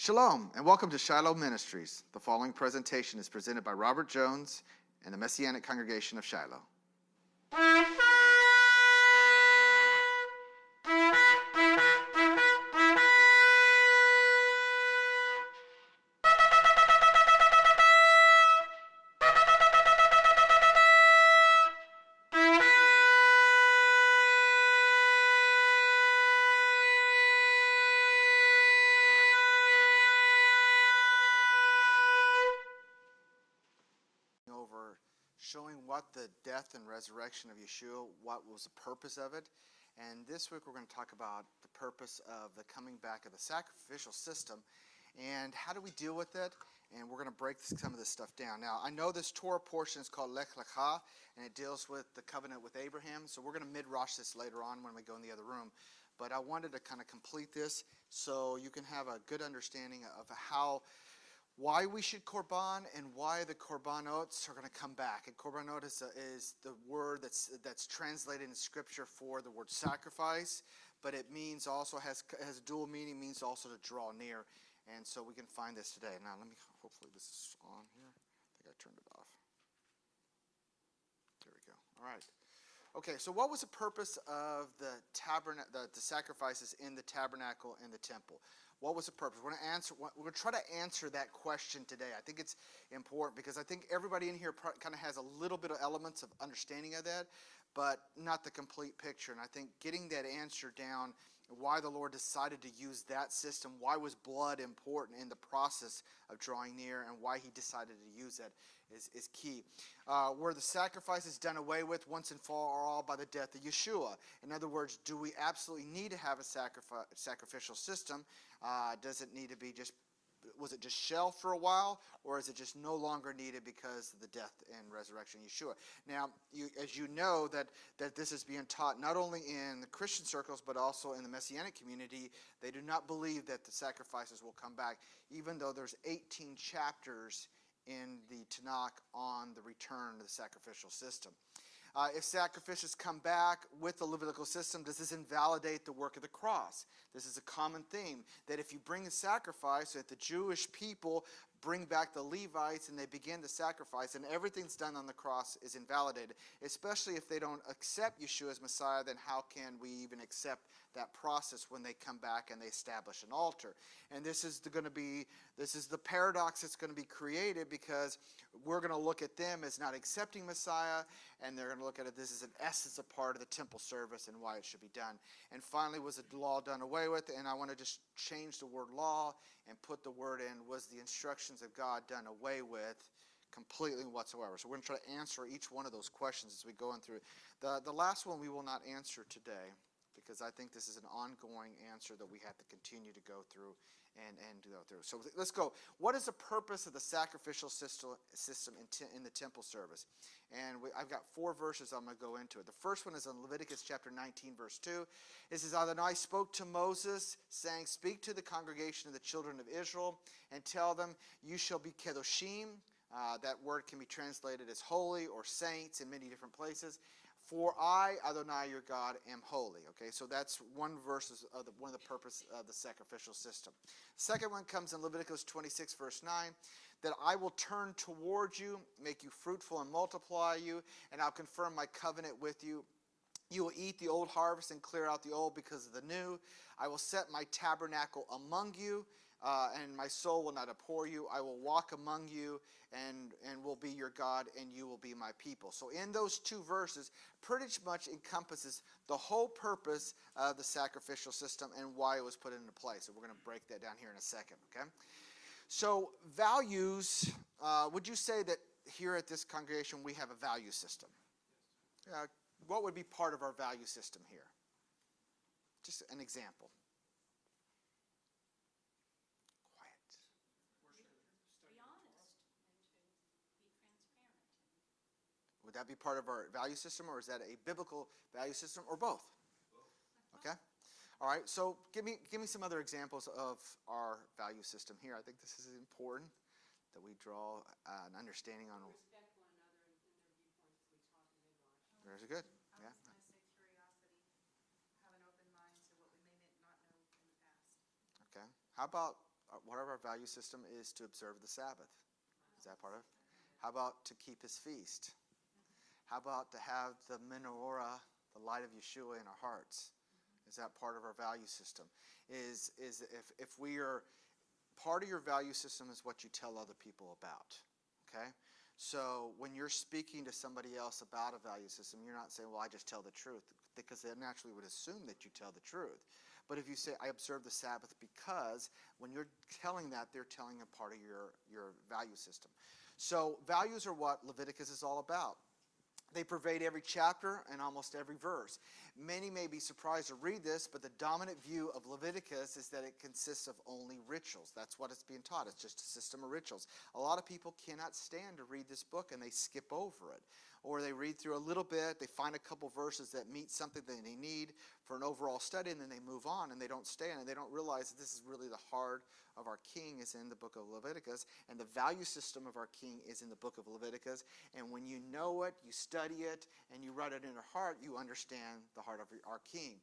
Shalom, and welcome to Shiloh Ministries. The following presentation is presented by Robert Jones and the Messianic Congregation of Shiloh. Showing what the death and resurrection of Yeshua, what was the purpose of it. And this week we're going to talk about the purpose of the coming back of the sacrificial system and how do we deal with it. And we're going to break some of this stuff down. Now, I know this Torah portion is called Lech Lecha, and it deals with the covenant with Abraham. So we're going to midrash this later on when we go in the other room. But I wanted to kind of complete this so you can have a good understanding of why we should korban and why the korbanot are going to come back. And korbanot is the word that's translated in Scripture for the word sacrifice, but it means also has a dual meaning, means also to draw near. And so we can find this today. Now, hopefully this is on here. I think I turned it off. There we go. All right. Okay, so what was the purpose of the sacrifices in the tabernacle and the temple? What was the purpose? We're going to try to answer that question today. I think it's important because I think everybody in here kind of has a little bit of elements of understanding of that, but not the complete picture. And I think getting that answer down, why the Lord decided to use that system, why was blood important in the process of drawing near, and why he decided to use that is key. Were the sacrifices done away with once and for all by the death of Yeshua? In other words, do we absolutely need to have a sacrificial system? Does it need to be was it just shelved for a while, or is it just no longer needed because of the death and resurrection of Yeshua? Now, as you know, that this is being taught not only in the Christian circles, but also in the Messianic community. They do not believe that the sacrifices will come back, even though there's 18 chapters in the Tanakh on the return of the sacrificial system. If sacrifices come back with the Levitical system, does this invalidate the work of the cross? This is a common theme, that if you bring a sacrifice, that the Jewish people bring back the Levites and they begin the sacrifice, and everything's done on the cross is invalidated, especially if they don't accept Yeshua as Messiah. Then how can we even accept that process when they come back and they establish an altar? And this is the paradox that's going to be created, because we're going to look at them as not accepting Messiah, and they're going to look at it, this is in essence a part of the temple service and why it should be done. And finally, was the law done away with? And I want to just change the word law and put the word in, was the instructions of God done away with completely whatsoever? So we're going to try to answer each one of those questions as we go in through. The last one we will not answer today, because I think this is an ongoing answer that we have to continue to go through and go through. So let's go. What is the purpose of the sacrificial system in the temple service? And I've got 4 verses I'm going to go into it. The first one is in Leviticus chapter 19, verse 2. It says, Adonai spoke to Moses, saying, speak to the congregation of the children of Israel, and tell them, you shall be kedoshim. That word can be translated as holy or saints in many different places. For I, Adonai, your God, am holy. Okay, so that's one verse of one of the purpose of the sacrificial system. Second one comes in Leviticus 26, verse 9, that I will turn towards you, make you fruitful and multiply you, and I'll confirm my covenant with you. You will eat the old harvest and clear out the old because of the new. I will set my tabernacle among you, and my soul will not abhor you. I will walk among you and will be your God, and you will be my people. So in those 2 verses, pretty much encompasses the whole purpose of the sacrificial system and why it was put into place. So we're going to break that down here in a second, okay? So values, would you say that here at this congregation we have a value system? What would be part of our value system here? Just an example. Would that be part of our value system, or is that a biblical value system, or both? Okay. All right. So give me some other examples of our value system here. I think this is important that we draw an understanding on. Respect one another and their viewpoints as we talk and midwife. Very good. Yeah. I was going to say curiosity, have an open mind to what we may not know in the past. Okay. How about Part of our value system is to observe the Sabbath. Is that part of it? How about to keep his feast? How about to have the menorah, the light of Yeshua in our hearts? Is that part of our value system? Is if we are, part of your value system is what you tell other people about. Okay? So when you're speaking to somebody else about a value system, you're not saying, well, I just tell the truth, because they naturally would assume that you tell the truth. But if you say, I observe the Sabbath, because when you're telling that, they're telling a part of your value system. So values are what Leviticus is all about. They pervade every chapter and almost every verse. Many may be surprised to read this, but the dominant view of Leviticus is that it consists of only rituals. That's what it's being taught. It's just a system of rituals. A lot of people cannot stand to read this book, and they skip over it. Or they read through a little bit, they find a couple verses that meet something that they need for an overall study, and then they move on, and they don't stay, and they don't realize that this is really the heart of our king is in the book of Leviticus, and the value system of our king is in the book of Leviticus. And when you know it, you study it, and you write it in your heart, you understand the heart of our king.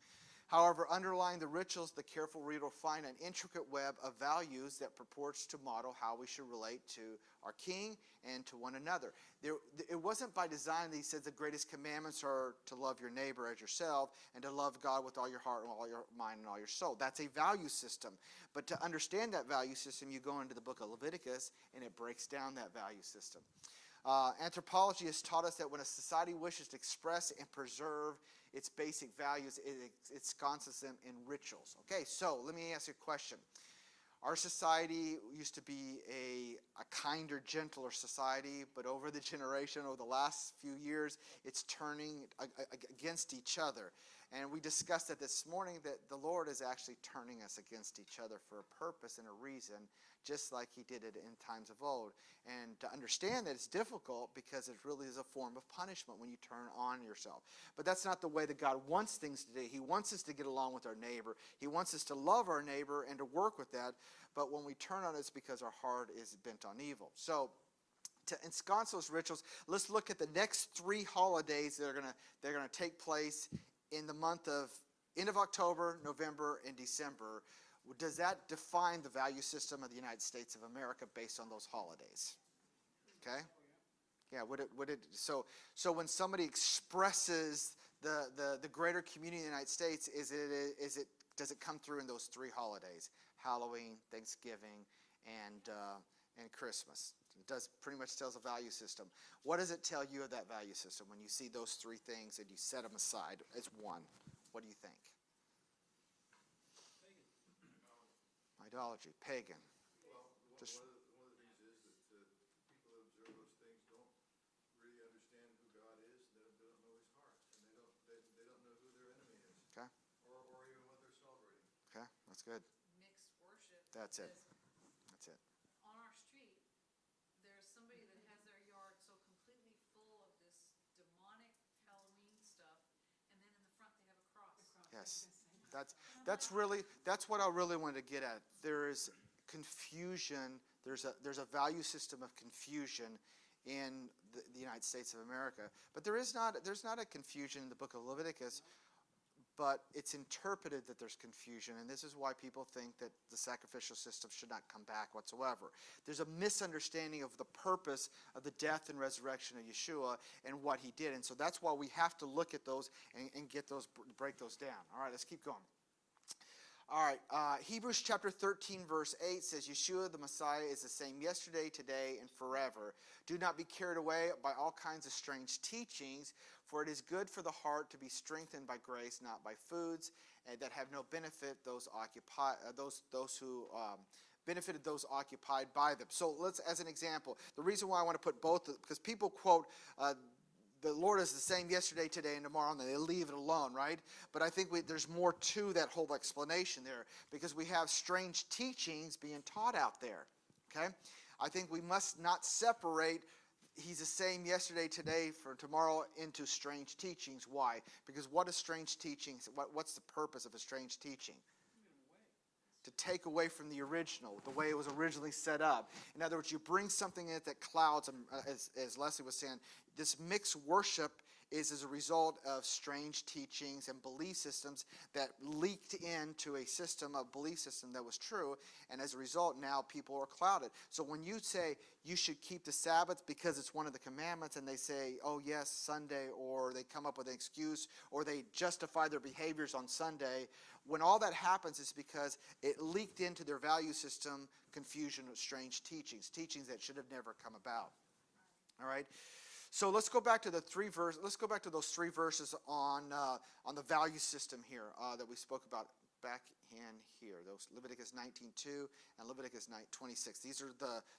However, underlying the rituals, the careful reader will find an intricate web of values that purports to model how we should relate to our king and to one another. It wasn't by design that he says the greatest commandments are to love your neighbor as yourself and to love God with all your heart and all your mind and all your soul. That's a value system. But to understand that value system, you go into the book of Leviticus, and it breaks down that value system. Anthropology has taught us that when a society wishes to express and preserve its basic values, it ensconces them in rituals. Okay, so let me ask you a question. Our society used to be a kinder, gentler society, but over the generation, over the last few years, it's turning against each other. And we discussed that this morning, that the Lord is actually turning us against each other for a purpose and a reason, just like he did it in times of old. And to understand that it's difficult because it really is a form of punishment when you turn on yourself. But that's not the way that God wants things to do. He wants us to get along with our neighbor. He wants us to love our neighbor and to work with that. But when we turn on it, it's because our heart is bent on evil. So to ensconce those rituals, let's look at the next 3 holidays that are going to take place in the month of end of October, November, and December. Does that define the value system of the United States of America based on those holidays? Okay? Yeah, so when somebody expresses the greater community of the United States, does it come through in those 3 holidays? Halloween, Thanksgiving, and Christmas. It does pretty much tells a value system. What does it tell you of that value system when you see those 3 things and you set them aside as one? What do you think? Idolatry, pagan. Well, one of the things is that people that observe those things don't really understand who God is. They don't know his heart, and they don't know who their enemy is. Okay. Or even what they're celebrating. Okay, that's good. Mixed worship. That's it. Because That's it. on our street, there's somebody that has their yard so completely full of this demonic Halloween stuff, and then in the front they have a cross. Yes. That's what I really wanted to get at. There is confusion. There's a value system of confusion in the United States of America. But there's not a confusion in the book of Leviticus, but it's interpreted that there's confusion, and this is why people think that the sacrificial system should not come back whatsoever. There's a misunderstanding of the purpose of the death and resurrection of Yeshua and what he did, and so that's why we have to look at those and get those, break those down. All right, let's keep going. All right, Hebrews chapter 13, verse 8 says, Yeshua the Messiah is the same yesterday, today, and forever. Do not be carried away by all kinds of strange teachings, for it is good for the heart to be strengthened by grace, not by foods, and that have no benefit those who benefited those occupied by them. So let's, as an example, the reason why I want to put both, because people quote the Lord is the same yesterday, today, and tomorrow, and they leave it alone, right? But I think there's more to that whole explanation there, because we have strange teachings being taught out there, okay? I think we must not separate he's the same yesterday, today, for tomorrow into strange teachings. Why? Because what is strange teachings? What's the purpose of a strange teaching? To take away from the original, the way it was originally set up. In other words, you bring something in it that clouds, as Leslie was saying, this mixed worship is as a result of strange teachings and belief systems that leaked into a belief system that was true, and as a result, now people are clouded. So when you say you should keep the Sabbath because it's one of the commandments, and they say, oh yes, Sunday, or they come up with an excuse, or they justify their behaviors on Sunday, when all that happens is because it leaked into their value system confusion of strange teachings that should have never come about. All right? So let's go back to the three verses. Let's go back to those three verses on the value system here that we spoke about back in here. Those Leviticus 19:2 and Leviticus 9:26. These are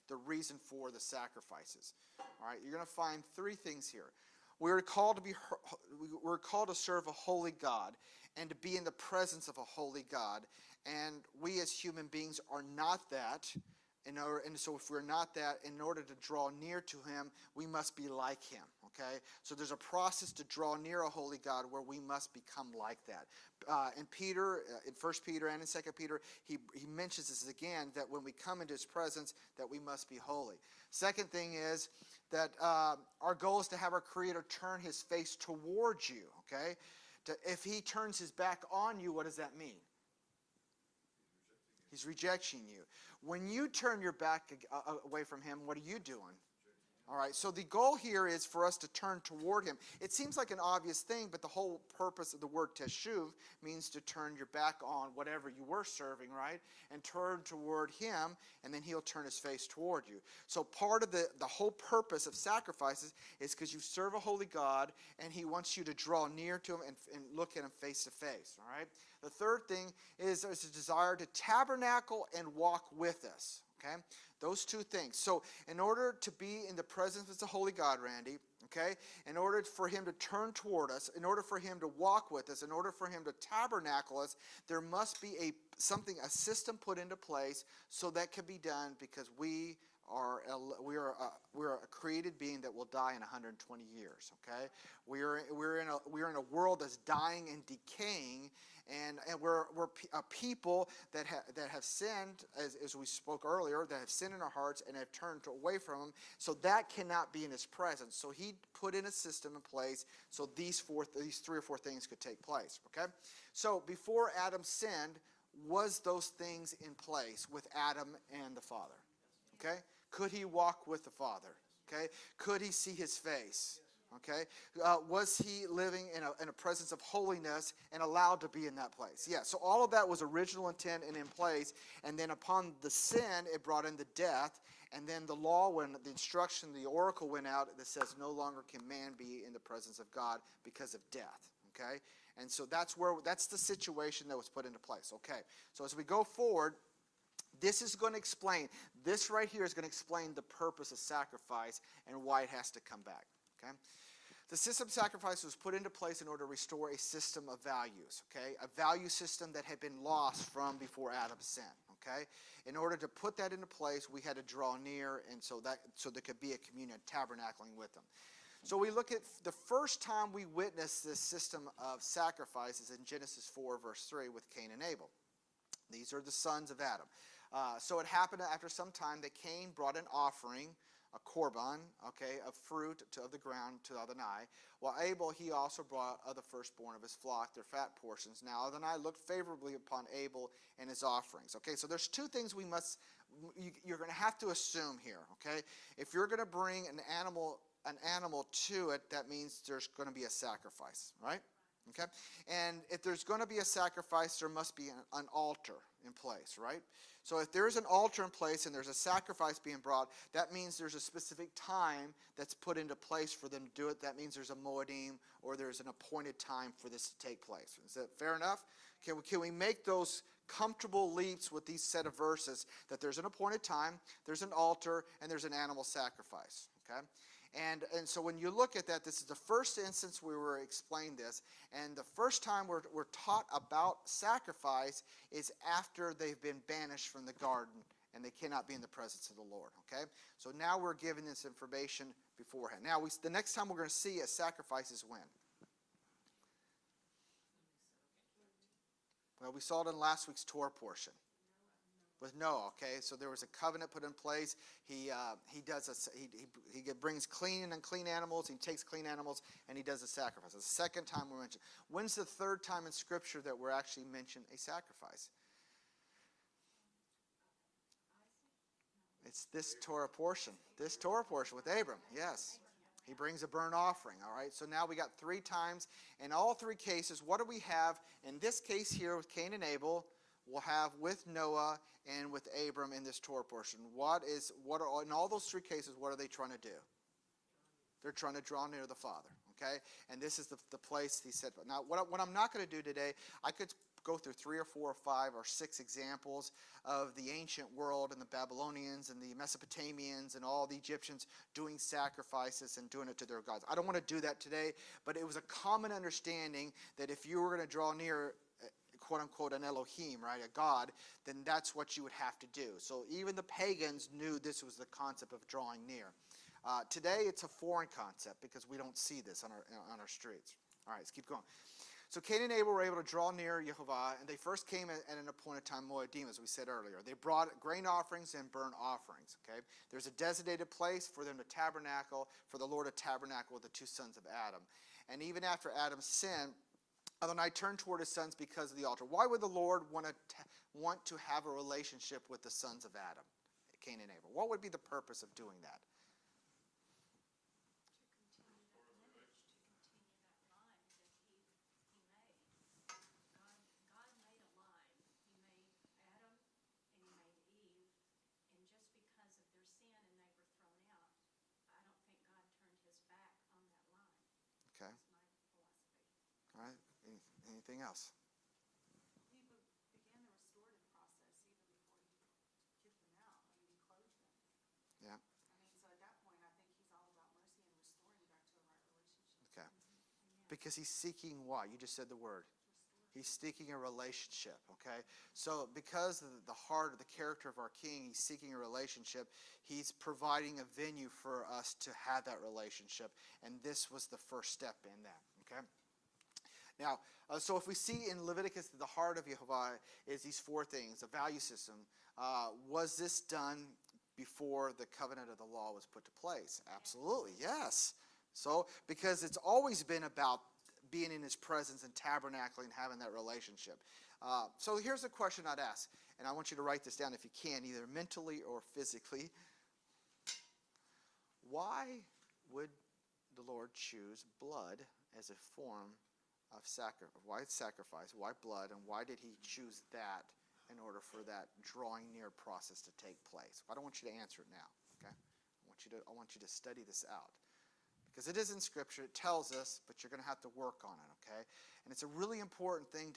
the reason for the sacrifices. All right, you're going to find three things here. We're called to serve a holy God and to be in the presence of a holy God. And we as human beings are not that. And so if we're not that, in order to draw near to him, we must be like him, okay? So there's a process to draw near a holy God where we must become like that. In 1 Peter and in 2 Peter, he mentions this again, that when we come into his presence, that we must be holy. Second thing is that our goal is to have our Creator turn his face towards you, okay? If he turns his back on you, what does that mean? He's rejecting you. When you turn your back away from him, what are you doing? All right, so the goal here is for us to turn toward him. It seems like an obvious thing, but the whole purpose of the word teshuv means to turn your back on whatever you were serving, right? And turn toward him, and then he'll turn his face toward you. So part of the whole purpose of sacrifices is because you serve a holy God, and he wants you to draw near to him and look at him face to face, all right? The third thing is there's a desire to tabernacle and walk with us, okay? Those two things. So in order to be in the presence of the holy God, Randy, okay, in order for him to turn toward us, in order for him to walk with us, in order for him to tabernacle us, there must be a system put into place so that can be done, because we are a created being that will die in 120 years, okay? We're in a world that's dying and decaying, and we're a people that have sinned, as we spoke earlier, that have sinned in our hearts and have turned away from him. So that cannot be in his presence. So he put in a system in place so these three or four things could take place. Okay. So before Adam sinned, was those things in place with Adam and the Father? Okay. Could he walk with the Father? Okay. Could he see his face? Okay, was he living in a presence of holiness and allowed to be in that place? Yeah, so all of that was original intent and in place, and then upon the sin, it brought in the death, and then the law, when the instruction, the oracle went out that says no longer can man be in the presence of God because of death, okay? And so that's the situation that was put into place, okay? So as we go forward, this is going to explain, this right here is going to explain the purpose of sacrifice and why it has to come back. Okay? The system of sacrifice was put into place in order to restore a system of values, okay? A value system that had been lost from before Adam's sin, okay? In order to put that into place, we had to draw near, and so there could be a communion, tabernacling with them. So we look at the first time we witness this system of sacrifices in Genesis 4, verse 3, with Cain and Abel. These are the sons of Adam. So it happened after some time that Cain brought an offering, a korban, okay, of fruit of the ground to Adonai, while Abel, he also brought of the firstborn of his flock, their fat portions. Now Adonai looked favorably upon Abel and his offerings. Okay, so there's two things you're going to have to assume here, okay? If you're going to bring an animal to it, that means there's going to be a sacrifice, right? Okay, and if there's going to be a sacrifice, there must be an altar in place, right? So if there's an altar in place and there's a sacrifice being brought, that means there's a specific time that's put into place for them to do it. That means there's a moedim, or there's an appointed time for this to take place. Is that fair enough? Can we make those comfortable leaps with these set of verses, that there's an appointed time, there's an altar, and there's an animal sacrifice, okay? And so when you look at that, this is the first instance we were explained this, and the first time we're taught about sacrifice is after they've been banished from the garden and they cannot be in the presence of the Lord, okay? So now we're given this information beforehand. Now, the next time we're going to see a sacrifice is when? Well, we saw it in last week's Torah portion. With Noah, okay? So there was a covenant put in place. He brings clean and unclean animals. He takes clean animals and he does a sacrifice. It's the second time we're mentioned. When's the third time in Scripture that we're actually mentioned a sacrifice? It's this Torah portion. This Torah portion with Abram, yes. He brings a burnt offering, all right? So now we got 3 times. In all 3 cases, what do we have? In this case here with Cain and Abel, we'll have with Noah and with Abram in this Torah portion. In all those 3 cases, what are they trying to do? They're trying to draw near the Father, okay? And this is the place he said. Now, what I'm not going to do today, I could go through 3 or 4 or 5 or 6 examples of the ancient world and the Babylonians and the Mesopotamians and all the Egyptians doing sacrifices and doing it to their gods. I don't want to do that today, but it was a common understanding that if you were going to draw near, quote unquote, an Elohim, right, a God, then that's what you would have to do. So even the pagans knew this was the concept of drawing near. Today it's a foreign concept because we don't see this on our streets. All right, let's keep going. So Cain and Abel were able to draw near Jehovah, and they first came at an appointed time, Moedim, as we said earlier. They brought grain offerings and burnt offerings, okay? There's a designated place for them to tabernacle, for the Lord to tabernacle with the 2 sons of Adam. And even after Adam's sin, Adonai turned toward his sons because of the altar. Why would the Lord want to have a relationship with the sons of Adam, Cain and Abel? What would be the purpose of doing that? Okay. All right. Anything else? He began the restorative process even before he kicked them out. I mean, he clothed them. Yeah. I mean, so at that point, I think he's all about mercy and restoring back to a right relationship. Okay. Because he's seeking what? You just said the word. He's seeking a relationship, okay? So because of the heart of the character of our King, he's seeking a relationship. He's providing a venue for us to have that relationship. And this was the first step in that, okay? Now, so if we see in Leviticus the heart of Jehovah is these 4 things, a value system. Was this done before the covenant of the law was put to place? Absolutely, yes. So, because it's always been about being in his presence and tabernacling, having that relationship. So here's a question I'd ask, and I want you to write this down if you can, either mentally or physically. Why would the Lord choose blood as a form of sacrifice? Why sacrifice? Why blood? And why did he choose that in order for that drawing near process to take place? I don't want you to answer it now, okay? I want you to study this out. Because it is in Scripture, it tells us, but you're going to have to work on it, okay? And it's a really important thing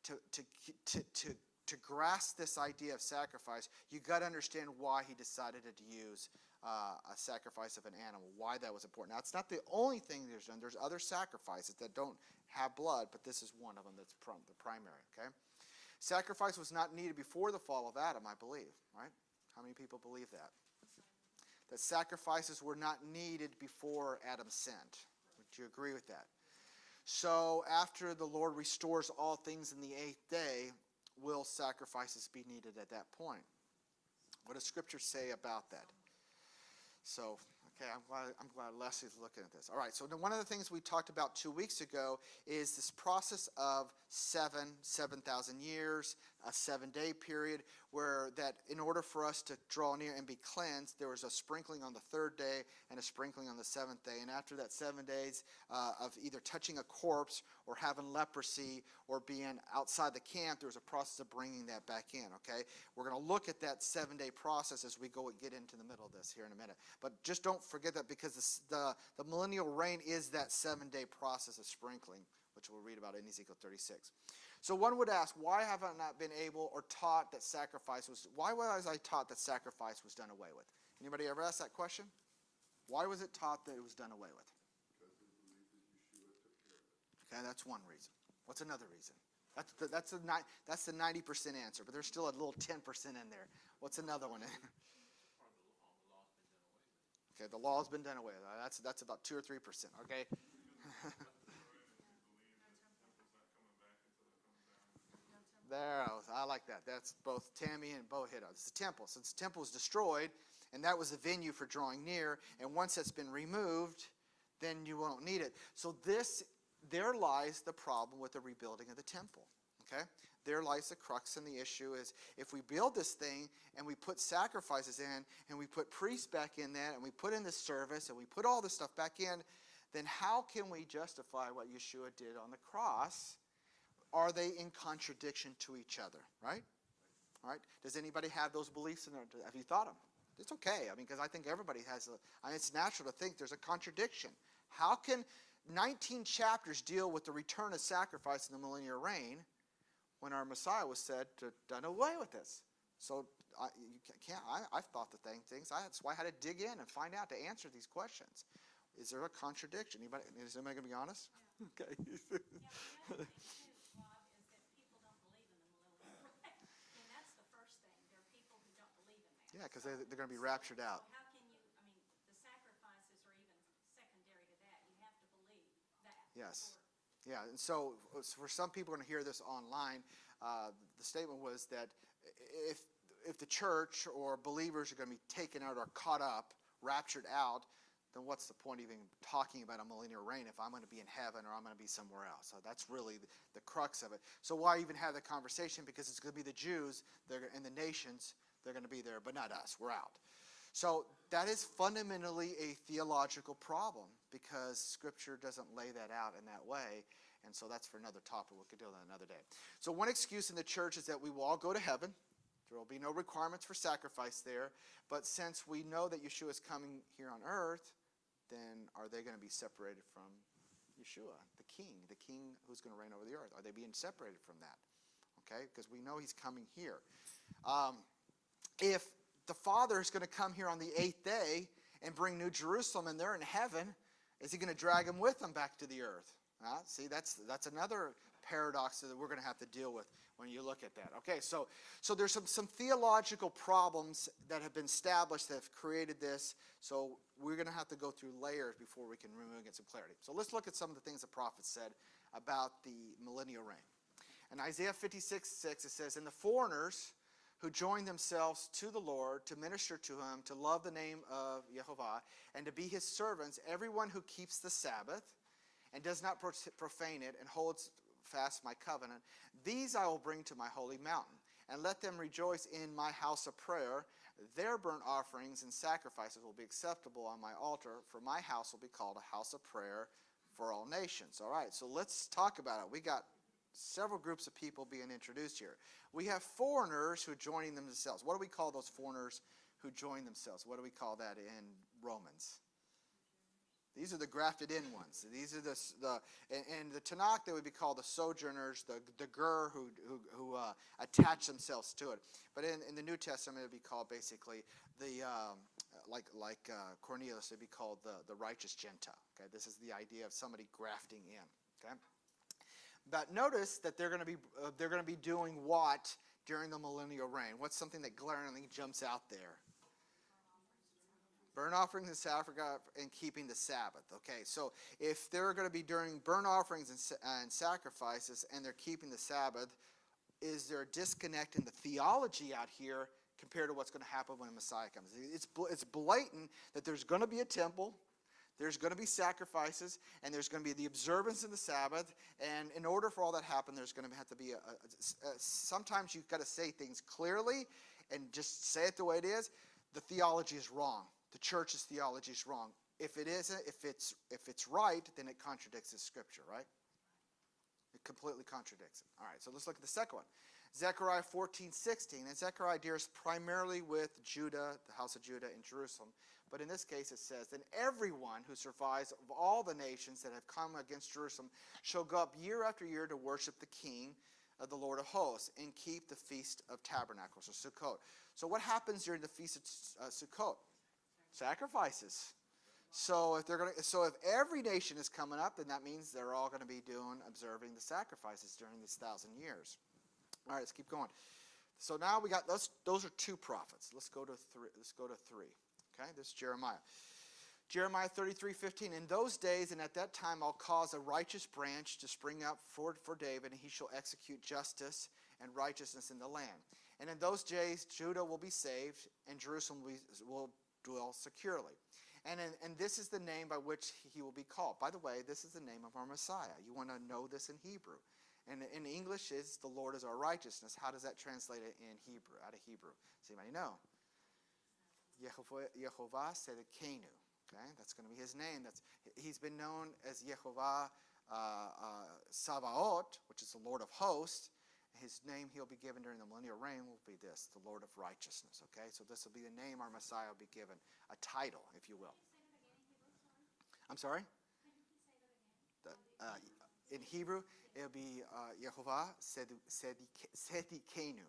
to grasp this idea of sacrifice. You've got to understand why he decided to use a sacrifice of an animal, why that was important. Now, it's not the only thing there's done. There's other sacrifices that don't have blood, but this is one of them that's the primary, okay? Sacrifice was not needed before the fall of Adam, I believe, right? How many people believe that? That sacrifices were not needed before Adam sinned. Would you agree with that? So after the Lord restores all things in the 8th day, will sacrifices be needed at that point? What does Scripture say about that? So, okay, I'm glad Leslie's looking at this. All right, so one of the things we talked about 2 weeks ago is this process of 7,000 years, a 7-day period, where that in order for us to draw near and be cleansed, there was a sprinkling on the 3rd day and a sprinkling on the 7th day. And after that 7 days of either touching a corpse or having leprosy or being outside the camp, there was a process of bringing that back in, okay? We're going to look at that 7-day process as we go and get into the middle of this here in a minute. But just don't forget that, because the millennial reign is that 7-day process of sprinkling, which we'll read about in Ezekiel 36. So one would ask, why have I not been able or taught that why was I taught that sacrifice was done away with? Anybody ever asked that question? Why was it taught that it was done away with? Because they believed that Yeshua took care of it. Okay, that's one reason. What's another reason? That's the 90% answer, but there's still a little 10% in there. What's another one? Okay, the law's been done away with. That's about 2 or 3%, okay? there. I like that. That's both Tammy and Bo hit on. It's the temple. Since the temple was destroyed, and that was the venue for drawing near, and once it's been removed, then you won't need it. So there lies the problem with the rebuilding of the temple. Okay? There lies the crux, and the issue is if we build this thing and we put sacrifices in and we put priests back in that and we put in the service and we put all this stuff back in, then how can we justify what Yeshua did on the cross? Are they in contradiction to each other, right? All right. Does anybody have those beliefs in there? Have you thought them? It's okay. I mean, because I think everybody has it's natural to think there's a contradiction. How can 19 chapters deal with the return of sacrifice in the millennial reign when our Messiah was said to done away with this? So I've thought the things. That's why I had to dig in and find out to answer these questions. Is there a contradiction? Is anybody going to be honest? Yeah. Okay. Yeah, the other thing too, Rob, is that people don't believe in the millennial reign. And that's the first thing. There are people who don't believe in that. Yeah, because they're going to be raptured out. So how can you, the sacrifices are even secondary to that. You have to believe that. Yes. Yeah, and so for some people who are going to hear this online, the statement was that if the church or believers are going to be taken out or caught up, raptured out, then what's the point even talking about a millennial reign if I'm going to be in heaven or I'm going to be somewhere else? So that's really the crux of it. So why even have the conversation? Because it's going to be the Jews and the nations, they're going to be there, but not us. We're out. So that is fundamentally a theological problem because Scripture doesn't lay that out in that way. And so that's for another topic. We could do that another day. So one excuse in the church is that we will all go to heaven. There will be no requirements for sacrifice there. But since we know that Yeshua is coming here on earth, then are they going to be separated from Yeshua, the king who's going to reign over the earth? Are they being separated from that? Okay, because we know he's coming here. If the Father is going to come here on the 8th day and bring New Jerusalem and they're in heaven, is he going to drag them with him back to the earth? See, that's another paradox that we're going to have to deal with when you look at that. Okay, so there's some theological problems that have been established that have created this. So we're going to have to go through layers before we can really get some clarity. So let's look at some of the things the prophet said about the millennial reign. In Isaiah 56:6, it says, "And the foreigners who join themselves to the Lord to minister to him, to love the name of Jehovah, and to be his servants, everyone who keeps the Sabbath and does not profane it and holds fast my covenant, these I will bring to my holy mountain, and let them rejoice in my house of prayer. Their burnt offerings and sacrifices will be acceptable on my altar, for my house will be called a house of prayer for all nations." All right, so let's talk about it. We got several groups of people being introduced here. We have foreigners who are joining themselves. What do we call those foreigners who join themselves? What do we call that in Romans? These are the grafted in ones. These are in the Tanakh, they would be called the sojourners, the ger who attach themselves to it. But in the New Testament, it would be called basically the like Cornelius, it would be called the righteous Gentile. Okay, this is the idea of somebody grafting in. Okay, but notice that they're going to be doing what during the millennial reign? What's something that glaringly jumps out there? Burnt offerings and sacrifice and keeping the Sabbath. Okay, so if they're going to be doing burnt offerings and sacrifices and they're keeping the Sabbath, is there a disconnect in the theology out here compared to what's going to happen when the Messiah comes? It's blatant that there's going to be a temple, there's going to be sacrifices, and there's going to be the observance of the Sabbath. And in order for all that to happen, there's going to have to be sometimes you've got to say things clearly and just say it the way it is. The theology is wrong. The church's theology is wrong. If it isn't, if it's right, then it contradicts the Scripture, right? It completely contradicts it. All right, so let's look at the second one. Zechariah 14:16. And Zechariah deals primarily with Judah, the house of Judah in Jerusalem. But in this case it says, "Then everyone who survives of all the nations that have come against Jerusalem shall go up year after year to worship the King of the Lord of hosts and keep the Feast of Tabernacles," or Sukkot. So what happens during the Feast of Sukkot? Sacrifices. So if every nation is coming up, then that means they're all going to be observing the sacrifices during these 1,000 years. All right, let's keep going. So now we got those are two prophets. Let's go to three. Okay, this is Jeremiah. Jeremiah 33:15. "In those days and at that time I'll cause a righteous branch to spring up for David, and he shall execute justice and righteousness in the land. And in those days, Judah will be saved, and Jerusalem will dwell securely. And this is the name by which he will be called. By the way, this is the name of our Messiah. You want to know this in Hebrew. And in English, is the Lord is our righteousness. How does that translate in Hebrew, out of Hebrew? Does anybody know? Yehovah Sedekenu. Okay, that's going to be his name. He's been known as Yehovah Sabaoth, which is the Lord of hosts. His name he'll be given during the millennial reign will be this, the Lord of righteousness. Okay, so this will be the name our Messiah will be given, a title, if you will. I'm sorry? In Hebrew, it'll be Yehovah Sedekenu.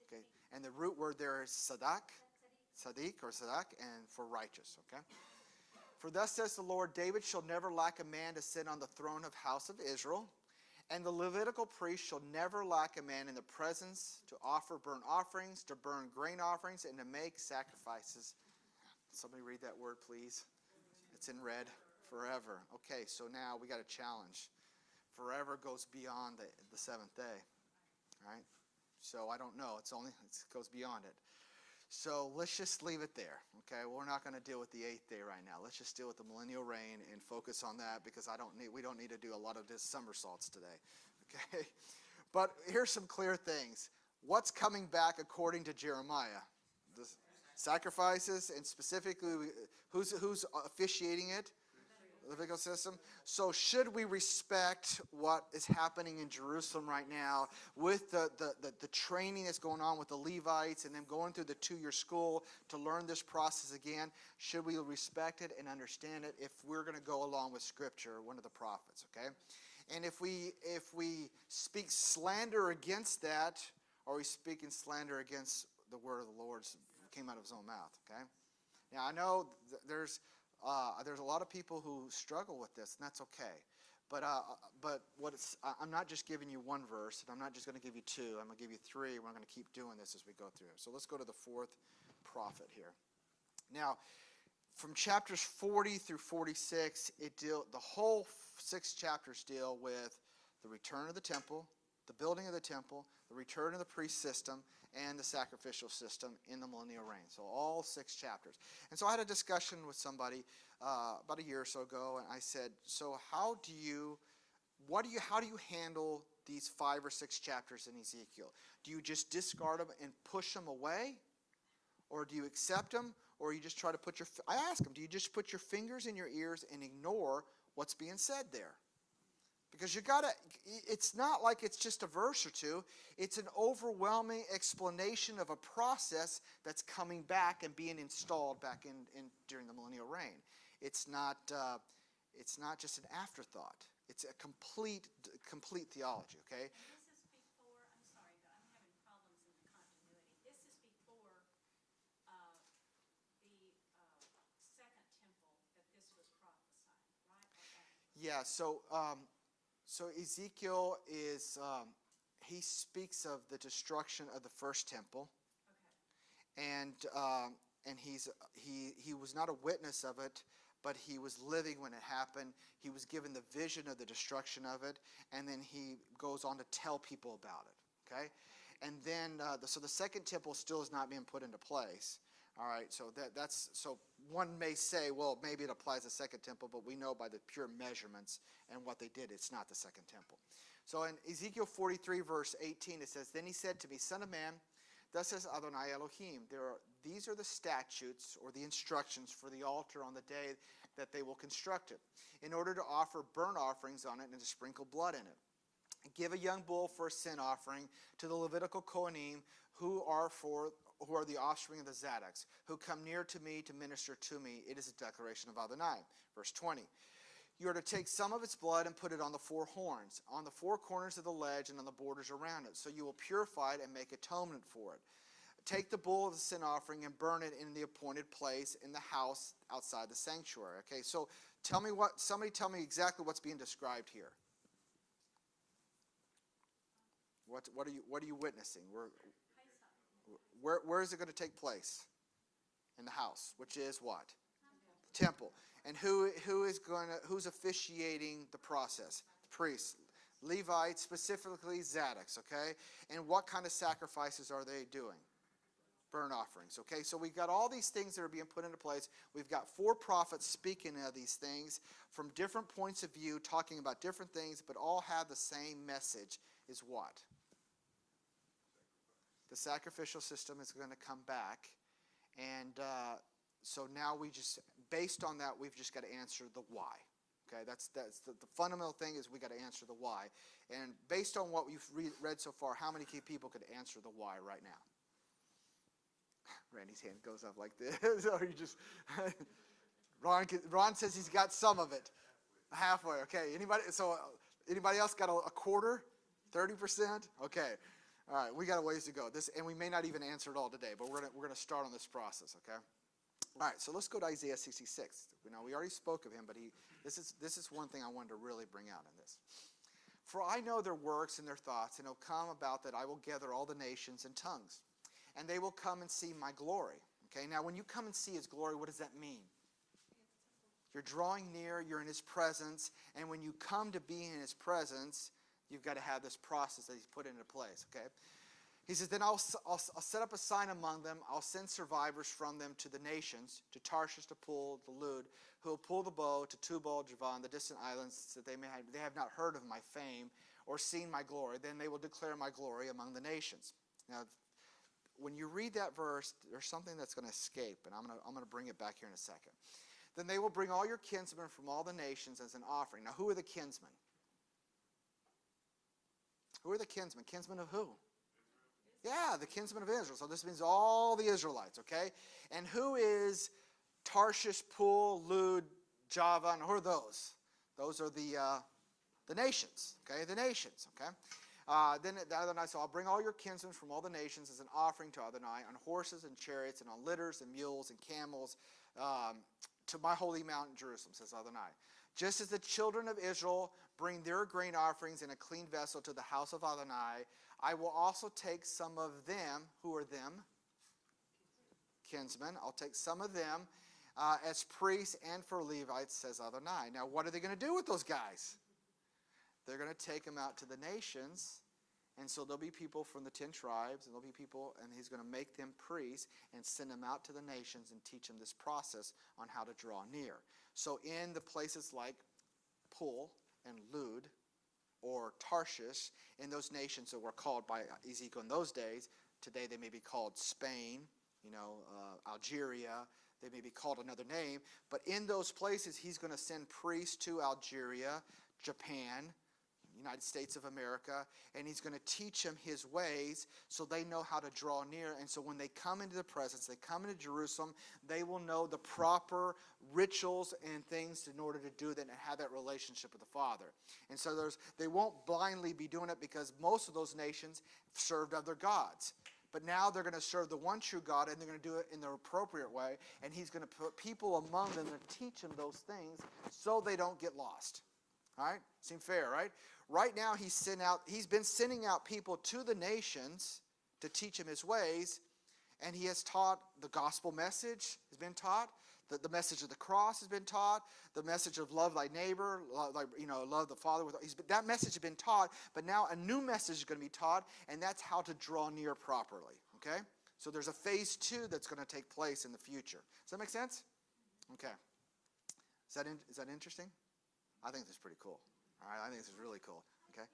Okay, and the root word there is Sadiq, and for righteous. Okay. For thus says the Lord, David shall never lack a man to sit on the throne of house of Israel, and the Levitical priest shall never lack a man in the presence to offer burnt offerings, to burn grain offerings, and to make sacrifices. Somebody read that word, please. It's in red. Forever. Okay, so now we got a challenge. Forever goes beyond the seventh day. All right? So I don't know. It goes beyond it. So let's just leave it there. Okay, we're not going to deal with the eighth day right now. Let's just deal with the millennial reign and focus on that, because we don't need to do a lot of this somersaults today. Okay, but here's some clear things. What's coming back according to Jeremiah? The sacrifices, and specifically, who's officiating it? The Levitical system. So should we respect what is happening in Jerusalem right now with the training that's going on with the Levites and them going through the 2-year school to learn this process again? Should we respect it and understand it if we're going to go along with Scripture, one of the prophets, okay? And if we speak slander against that, or we speak in slander against the word of the Lord that came out of his own mouth, okay? Now I know there's a lot of people who struggle with this, and that's okay. But I'm not just giving you one verse, and I'm not just going to give you 2. I'm going to give you 3. We're going to keep doing this as we go through. So let's go to the 4th prophet here. Now, from chapters 40 through 46, the whole 6 chapters deal with the return of the temple, the building of the temple, the return of the priest system, and the sacrificial system in the millennial reign. So all 6 chapters. And so I had a discussion with somebody about a year or so ago, and I said, so how do you handle these 5 or 6 chapters in Ezekiel? Do you just discard them and push them away? Or do you accept them? Or you just try to I ask them, do you just put your fingers in your ears and ignore what's being said there? Because it's not like it's just a verse or 2. It's an overwhelming explanation of a process that's coming back and being installed back in during the millennial reign. It's not just an afterthought. It's a complete theology, okay? And this is before, I'm sorry, but I'm having problems in the continuity. This is before the second temple that this was prophesied, right? Okay. Yeah, so Ezekiel is, he speaks of the destruction of the first temple. Okay. And he was not a witness of it, but he was living when it happened. He was given the vision of the destruction of it, and then he goes on to tell people about it, okay? And then, so the second temple still is not being put into place. All right, so so one may say, well, maybe it applies to the second temple, but we know by the pure measurements and what they did, it's not the second temple. So in Ezekiel 43, verse 18, it says, Then he said to me, Son of man, thus says Adonai Elohim, these are the statutes or the instructions for the altar on the day that they will construct it, in order to offer burnt offerings on it and to sprinkle blood in it. Give a young bull for a sin offering to the Levitical Kohanim, who are the offspring of the Zadoks, who come near to me to minister to me. It is a declaration of Adonai. Verse 20. You are to take some of its blood and put it on the 4 horns, on the 4 corners of the ledge and on the borders around it. So you will purify it and make atonement for it. Take the bull of the sin offering and burn it in the appointed place in the house outside the sanctuary. Okay, so somebody tell me exactly what's being described here. What are you witnessing? Where is it going to take place? In the house, which is what? Temple. And who's officiating the process? The priests, Levites, specifically Zadok's, okay? And what kind of sacrifices are they doing? Burnt offerings, okay? So we've got all these things that are being put into place. We've got 4 prophets speaking of these things from different points of view, talking about different things, but all have the same message, is what? The sacrificial system is going to come back. And so now based on that, we've just got to answer the why. Okay, that's the fundamental thing is we got to answer the why. And based on what we've read so far, how many people could answer the why right now? Randy's hand goes up like this. Or you just Ron says he's got some of it. Halfway. Okay. Anybody else got a quarter? 30%? Okay. All right, we got a ways to go. And we may not even answer it all today, but we're gonna start on this process, okay? All right, so let's go to Isaiah 66. We already spoke of him, but this is one thing I wanted to really bring out in this. For I know their works and their thoughts, and it'll come about that I will gather all the nations and tongues, and they will come and see my glory. Okay, now when you come and see his glory, what does that mean? You're drawing near, you're in his presence, and when you come to be in his presence, you've got to have this process that he's put into place, okay? He says, then I'll set up a sign among them. I'll send survivors from them to the nations, to Tarshish to pull the lute, who will pull the bow, to Tubal, Javan, the distant islands, that they have not heard of my fame or seen my glory. Then they will declare my glory among the nations. Now, when you read that verse, there's something that's going to escape, and I'm going to bring it back here in a second. Then they will bring all your kinsmen from all the nations as an offering. Now, who are the kinsmen? Who are the kinsmen? Kinsmen of who? Yeah, the kinsmen of Israel. So this means all the Israelites, okay? And who is Tarshish, Pul, Lud, Java, and who are those? Those are the nations, okay? The nations, okay? Then the Adonai, so I'll bring all your kinsmen from all the nations as an offering to Adonai on horses and chariots and on litters and mules and camels to my holy mountain Jerusalem, says Adonai. Just as the children of Israel bring their grain offerings in a clean vessel to the house of Adonai, I will also take some of them. Who are them? Kinsmen. I'll take some of them as priests and for Levites, says Adonai. Now, what are they going to do with those guys? They're going to take them out to the nations. And so there'll be people from the 10 tribes, and there'll be people, and he's going to make them priests and send them out to the nations and teach them this process on how to draw near. So in the places like Pul and Lud or Tarshish, in those nations that were called by Ezekiel in those days, today they may be called Spain, Algeria, they may be called another name, but in those places he's going to send priests to Algeria, Japan, United States of America, and he's going to teach them his ways so they know how to draw near. And so when they come into the presence, they come into Jerusalem, they will know the proper rituals and things in order to do that and have that relationship with the Father. And so they won't blindly be doing it because most of those nations served other gods. But now they're going to serve the one true God, and they're going to do it in the appropriate way, and he's going to put people among them and teach them those things so they don't get lost. All right? Seem fair, right? Right now he's been sending out people to the nations to teach them his ways, and he has taught the gospel message has been taught, the message of the cross has been taught, the message of love thy neighbor, love the Father. That message has been taught, but now a new message is going to be taught, and that's how to draw near properly, okay? So there's a phase 2 that's going to take place in the future. Does that make sense? Okay. Is that interesting? I think this is pretty cool. All right, I think this is really cool. Okay.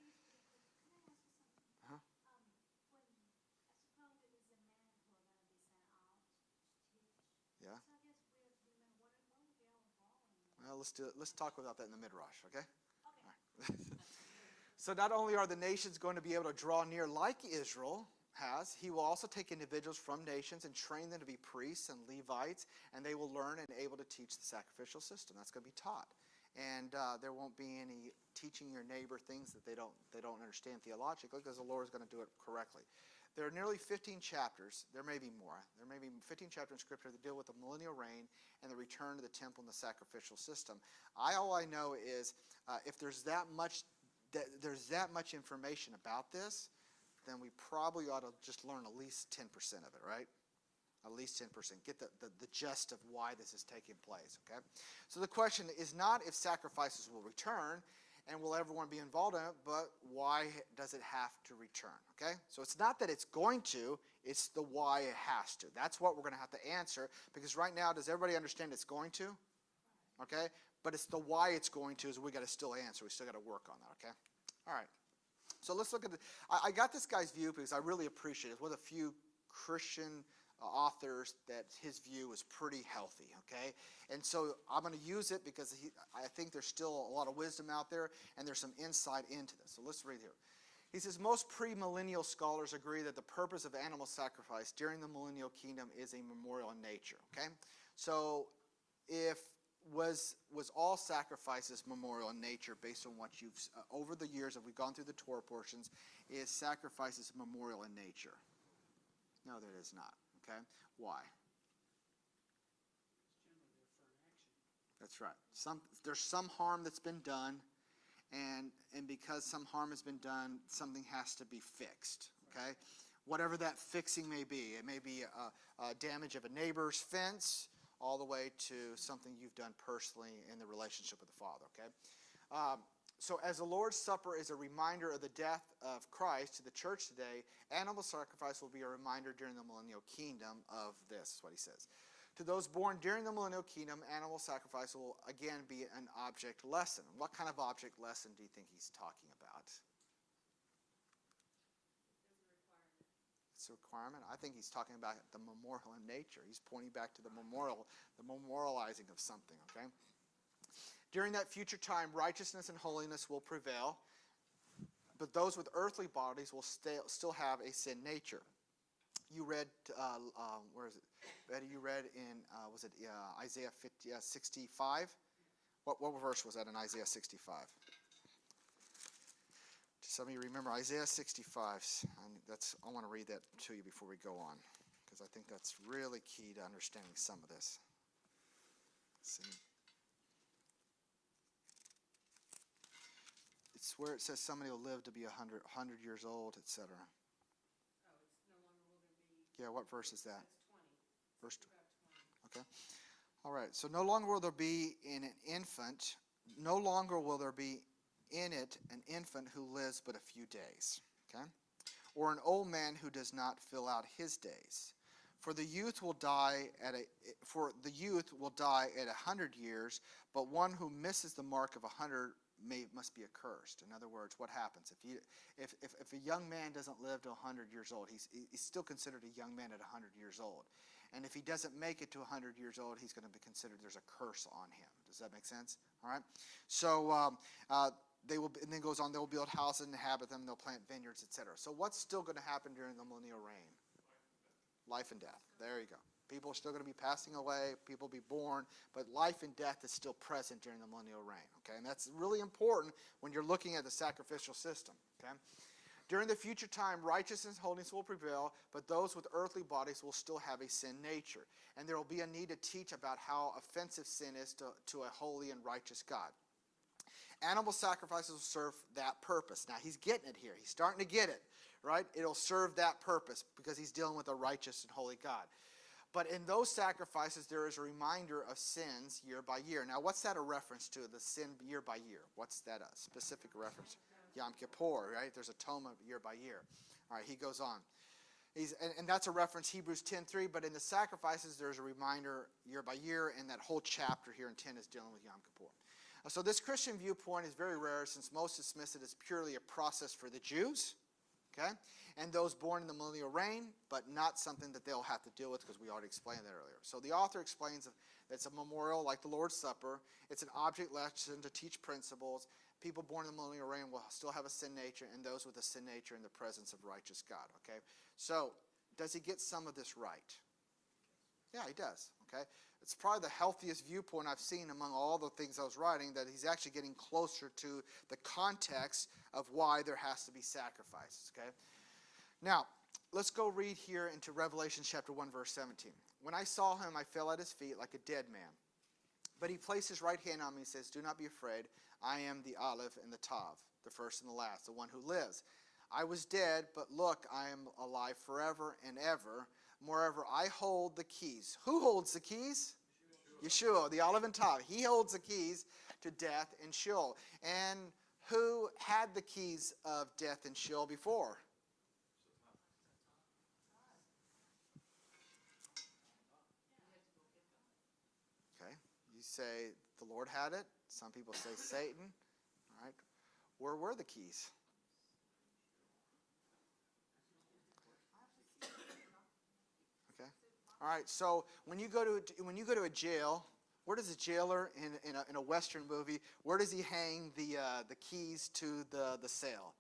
Uh-huh. Yeah. Well, let's talk about that in the midrash. Okay. All right. So not only are the nations going to be able to draw near like Israel has, he will also take individuals from nations and train them to be priests and Levites, and they will learn and able to teach the sacrificial system. That's going to be taught. And there won't be any teaching your neighbor things that they don't understand theologically, because the Lord is going to do it correctly. There are nearly 15 chapters. There may be more. There may be 15 chapters in Scripture that deal with the millennial reign and the return to the temple and the sacrificial system. All I know is if there's that much information about this, then we probably ought to just learn at least 10% of it, right? At least 10%. Get the gist of why this is taking place, okay? So the question is not if sacrifices will return. and will everyone be involved in it, but why does it have to return? Okay? So it's not that it's going to, it's the why it has to. That's what we're going to have to answer, because right now, does everybody understand it's going to? Okay? But it's the why it's going to is we got to still answer. We still got to work on that, okay? All right. So let's look at I got this guy's view because I really appreciate it. It's one of the few Christian authors that his view is pretty healthy, okay? And so I'm going to use it because I think there's still a lot of wisdom out there, and there's some insight into this. So let's read here. He says, most premillennial scholars agree that the purpose of animal sacrifice during the millennial kingdom is a memorial in nature, okay? So if was all sacrifices memorial in nature based on what you've, over the years, if we've gone through the Torah portions, is sacrifices memorial in nature? No, that is not. Okay? Why? That's right. There's some harm that's been done, and because some harm has been done, something has to be fixed. Okay? Whatever that fixing may be. It may be a damage of a neighbor's fence, all the way to something you've done personally in the relationship with the Father. Okay? So as the Lord's Supper is a reminder of the death of Christ to the church today, animal sacrifice will be a reminder during the millennial kingdom of this, is what he says. To those born during the millennial kingdom, animal sacrifice will again be an object lesson. What kind of object lesson do you think he's talking about? It's a requirement. I think he's talking about the memorial in nature. He's pointing back to the memorial, the memorializing of something, okay? During that future time, righteousness and holiness will prevail, but those with earthly bodies will still have a sin nature. You read, where is it? Betty, you read in, was it Isaiah 65? What verse was that in Isaiah 65? Some of you remember Isaiah 65. I want to read that to you before we go on, because I think that's really key to understanding some of this. Let's see. It's where it says somebody will live to be 100 years old, etc. Oh, it's no longer will there be. Yeah, what verse is that? That's 20. Verse 20. Okay. All right. So no longer will there be in an infant, no longer will there be in it an infant who lives but a few days. Okay? Or an old man who does not fill out his days. For the youth will die at 100 years, but one who misses the mark of 100 must be accursed. In other words, what happens if a young man doesn't live to 100 years old? He's still considered a young man at 100 years old, and if he doesn't make it to 100 years old, he's going to be considered. There's a curse on him. Does that make sense? All right. So they will, and then goes on. They will build houses and inhabit them. They'll plant vineyards, etc. So what's still going to happen during the millennial reign? Life and death. There you go. People are still going to be passing away. People will be born. But life and death is still present during the millennial reign. Okay? And that's really important when you're looking at the sacrificial system. Okay? During the future time, righteousness and holiness will prevail, but those with earthly bodies will still have a sin nature. And there will be a need to teach about how offensive sin is to a holy and righteous God. Animal sacrifices will serve that purpose. Now, he's getting it here. He's starting to get it, right? It'll serve that purpose because he's dealing with a righteous and holy God. But in those sacrifices, there is a reminder of sins year by year. Now, what's that a reference to, the sin year by year? What's that a specific reference? Yom Kippur, right? There's atonement year by year. All right, he goes on. And that's a reference, Hebrews 10:3, but in the sacrifices, there's a reminder year by year, and that whole chapter here in 10 is dealing with Yom Kippur. So this Christian viewpoint is very rare, since most dismiss it as purely a process for the Jews, okay, and those born in the millennial reign, but not something that they'll have to deal with, because we already explained that earlier. So the author explains that it's a memorial like the Lord's Supper. It's an object lesson to teach principles. People born in the millennial reign will still have a sin nature, and those with a sin nature in the presence of righteous God, okay? So does he get some of this right? Yeah, he does, okay? It's probably the healthiest viewpoint I've seen among all the things I was writing, that he's actually getting closer to the context of why there has to be sacrifices, okay? Now, let's go read here into Revelation chapter 1, verse 17. When I saw him, I fell at his feet like a dead man. But he placed his right hand on me and says, do not be afraid. I am the Aleph and the Tav, the first and the last, the one who lives. I was dead, but look, I am alive forever and ever. Moreover, I hold the keys. Who holds the keys? Yeshua, the Aleph and Tav. He holds the keys to death and Sheol. And Who had the keys of death and Sheol before? Okay. You say the Lord had it. Some people say Satan. All right. Where were the keys? Okay. All right. So when you go to a jail, where does a jailer in a Western movie? Where does he hang the keys to the cell?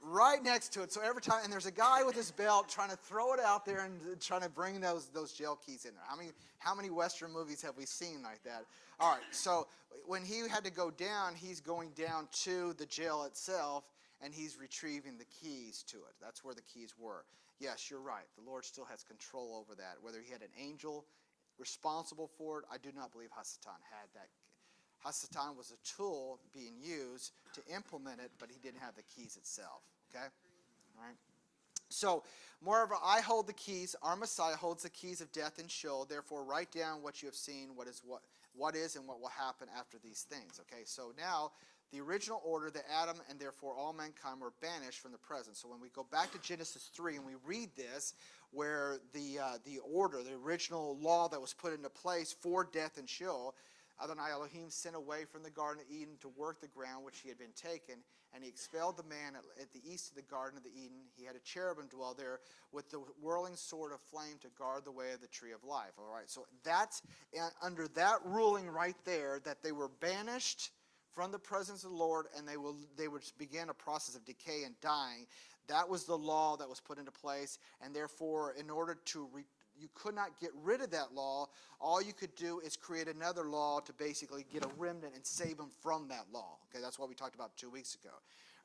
Right next to it. So every time, and there's a guy with his belt trying to throw it out there and trying to bring those jail keys in there. How many Western movies have we seen like that? All right. So when he had to go down, he's going down to the jail itself, and he's retrieving the keys to it. That's where the keys were. Yes, you're right. The Lord still has control over that. Whether he had an angel responsible for it, I do not believe Hasatan had that. Hasatan was a tool being used to implement it, but he didn't have the keys itself. Okay? All right. So, moreover, I hold the keys. Our Messiah holds the keys of death and Sheol. Therefore, write down what you have seen, what is and what will happen after these things. Okay? So now, the original order that Adam and therefore all mankind were banished from the presence. So when we go back to Genesis 3 and we read this, where the order, the original law that was put into place for death and Sheol, Adonai Elohim sent away from the Garden of Eden to work the ground which he had been taken, and he expelled the man at the east of the Garden of Eden. He had a cherubim dwell there with the whirling sword of flame to guard the way of the tree of life. All right, so that's under that ruling right there, that they were banished from the presence of the Lord, and they would begin a process of decay and dying. That was the law that was put into place, and therefore, in order to you could not get rid of that law. All you could do is create another law to basically get a remnant and save them from that law. Okay, that's what we talked about 2 weeks ago.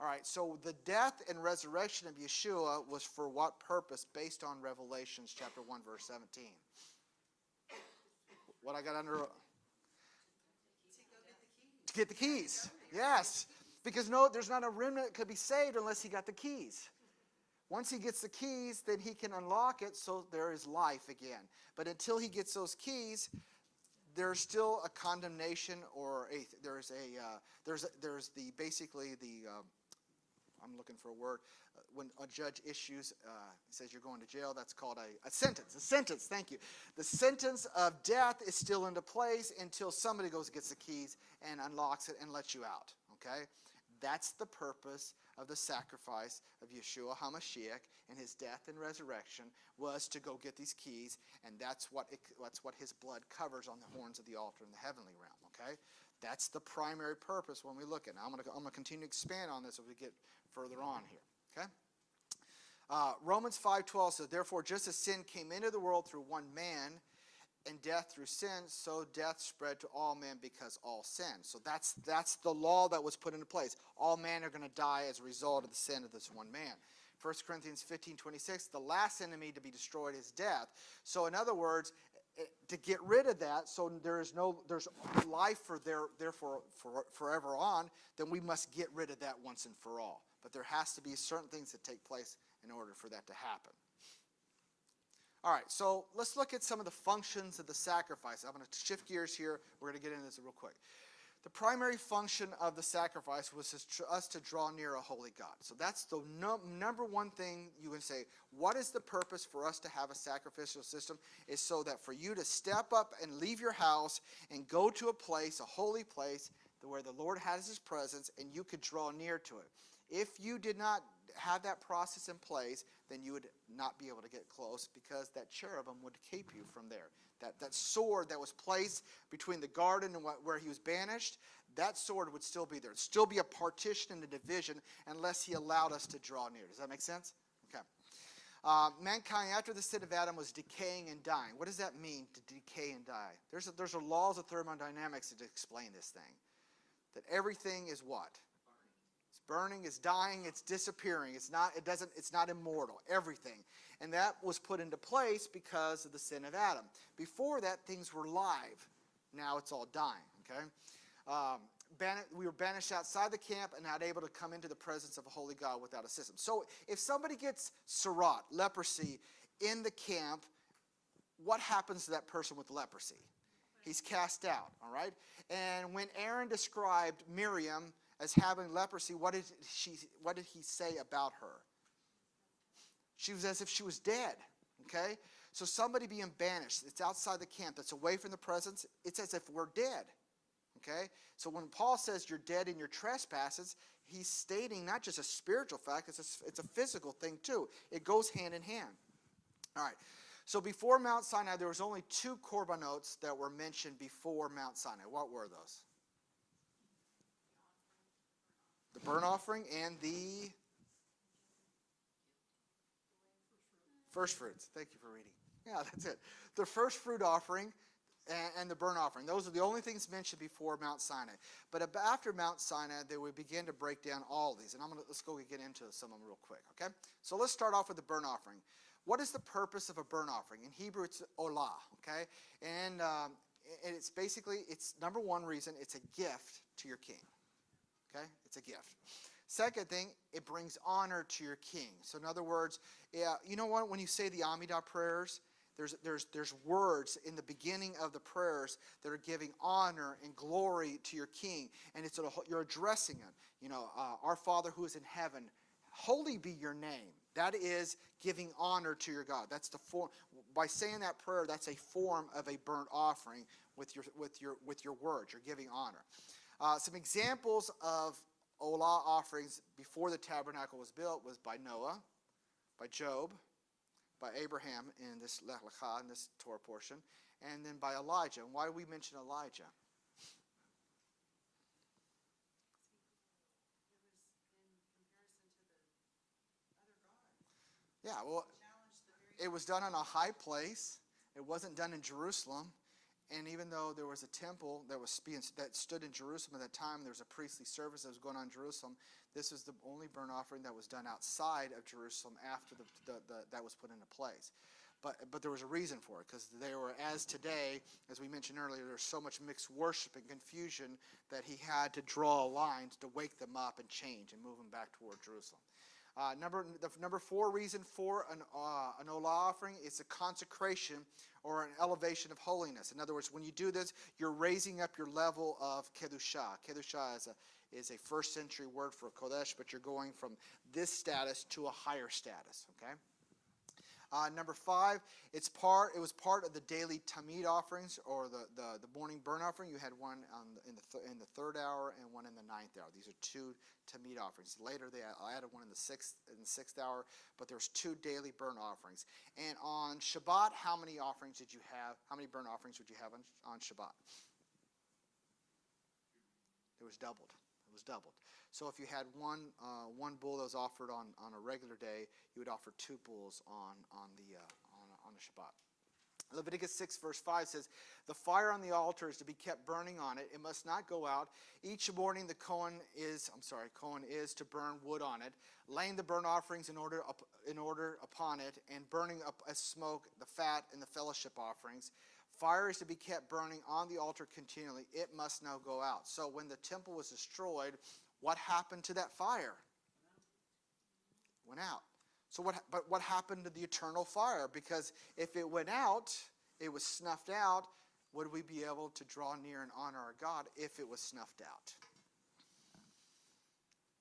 All right, so the death and resurrection of Yeshua was for what purpose? Based on Revelations chapter 1, verse 17. What I got under... To get the keys. Yes. Because no, there's not a remnant that could be saved unless he got the keys. Once he gets the keys, then he can unlock it, so there is life again. But until he gets those keys, there's still a condemnation, or there's the basically the I'm looking for a word. When a judge issues, says you're going to jail, that's called a sentence. A sentence, thank you. The sentence of death is still into place until somebody goes and gets the keys and unlocks it and lets you out. Okay? That's the purpose of the sacrifice of Yeshua HaMashiach and his death and resurrection, was to go get these keys, and that's what his blood covers on the horns of the altar in the heavenly realm. Okay, that's the primary purpose when we look at it. Now, I'm going to continue to expand on this as we get further on here. Okay, Romans 5:12 says, "Therefore, just as sin came into the world through one man, and death through sin, so death spread to all men because all sin." So that's the law that was put into place. All men are going to die as a result of the sin of this one man. 1 Corinthians 15:26, the last enemy to be destroyed is death. So in other words, to get rid of that, so there's life therefore forever on, then we must get rid of that once and for all. But there has to be certain things that take place in order for that to happen. All right, so let's look at some of the functions of the sacrifice. I'm going to shift gears here. We're going to get into this real quick. The primary function of the sacrifice was us to draw near a holy God. So that's the number one thing you can say. What is the purpose for us to have a sacrificial system? Is so that for you to step up and leave your house and go to a place, a holy place, where the Lord has his presence, and you could draw near to it. If you did not have that process in place, then you would not be able to get close, because that cherubim would keep you from there. That sword that was placed between the garden and where he was banished, that sword would still be there. It'd still be a partition and a division unless he allowed us to draw near. Does that make sense? Okay. Mankind, after the sin of Adam, was decaying and dying. What does that mean, to decay and die? There's laws of thermodynamics to explain this thing. That everything is what? Burning, it's dying, it's disappearing. It's not immortal. Everything. And that was put into place because of the sin of Adam. Before that, things were live. Now it's all dying. Okay? We were banished outside the camp and not able to come into the presence of a holy God without a system. So if somebody gets sarat, leprosy, in the camp, what happens to that person with leprosy? He's cast out. All right? And when Aaron described Miriam as having leprosy, what did he say about her? She was as if she was dead, okay? So somebody being banished, it's outside the camp, that's away from the presence, it's as if we're dead, okay? So when Paul says you're dead in your trespasses, he's stating not just a spiritual fact, it's a physical thing too. It goes hand in hand. All right, so before Mount Sinai, there was only 2 korbanot that were mentioned before Mount Sinai. What were those? The burnt offering and the first fruits. Thank you for reading. Yeah, that's it. The first fruit offering and the burnt offering. Those are the only things mentioned before Mount Sinai. But after Mount Sinai, they would begin to break down all of these. And let's go get into some of them real quick, okay? So let's start off with the burnt offering. What is the purpose of a burnt offering? In Hebrew, it's olah, okay? And it's basically, it's number one reason, it's a gift to your king, okay? It's a gift. Second thing, it brings honor to your king. So in other words, you know what? When you say the Amidah prayers, there's words in the beginning of the prayers that are giving honor and glory to your king, and you're addressing him. You know, our Father who is in heaven, holy be your name. That is giving honor to your God. That's the form. By saying that prayer, that's a form of a burnt offering with your words. You're giving honor. Some examples of olah offerings before the tabernacle was built was by Noah, by Job, by Abraham in this Lech Lecha, in this Torah portion, and then by Elijah. And why do we mention Elijah? Yeah, well, it was done on a high place. It wasn't done in Jerusalem. And even though there was a temple that stood in Jerusalem at that time, there was a priestly service that was going on in Jerusalem, this was the only burnt offering that was done outside of Jerusalem after that was put into place. But there was a reason for it, because they were, as today, as we mentioned earlier, there's so much mixed worship and confusion that he had to draw a line to wake them up and change and move them back toward Jerusalem. The number 4 reason for an olah offering is a consecration or an elevation of holiness. In other words, when you do this, you're raising up your level of kedushah. Kedushah is a first century word for kodesh, but you're going from this status to a higher status. Okay. Number 5, it was part of the daily tamid offerings, or the morning burnt offering. You had one in the 3rd hour and one in the 9th hour. These are 2 tamid offerings. Later they added one in the 6th hour, but there's 2 daily burnt offerings. And on Shabbat, how many offerings did you have? How many burnt offerings would you have on Shabbat? It was doubled. It was doubled. So if you had one bull that was offered on a regular day, you would offer 2 bulls on a Shabbat. Leviticus 6 verse 5 says, "The fire on the altar is to be kept burning on it. It must not go out. Each morning the Kohen is to burn wood on it, laying the burnt offerings in order upon it, and burning up as smoke the fat and the fellowship offerings. Fire is to be kept burning on the altar continually. It must not go out." So when the temple was destroyed, what happened to that fire? Went out. So what happened to the eternal fire? Because if it went out, it was snuffed out, would we be able to draw near and honor our God if it was snuffed out?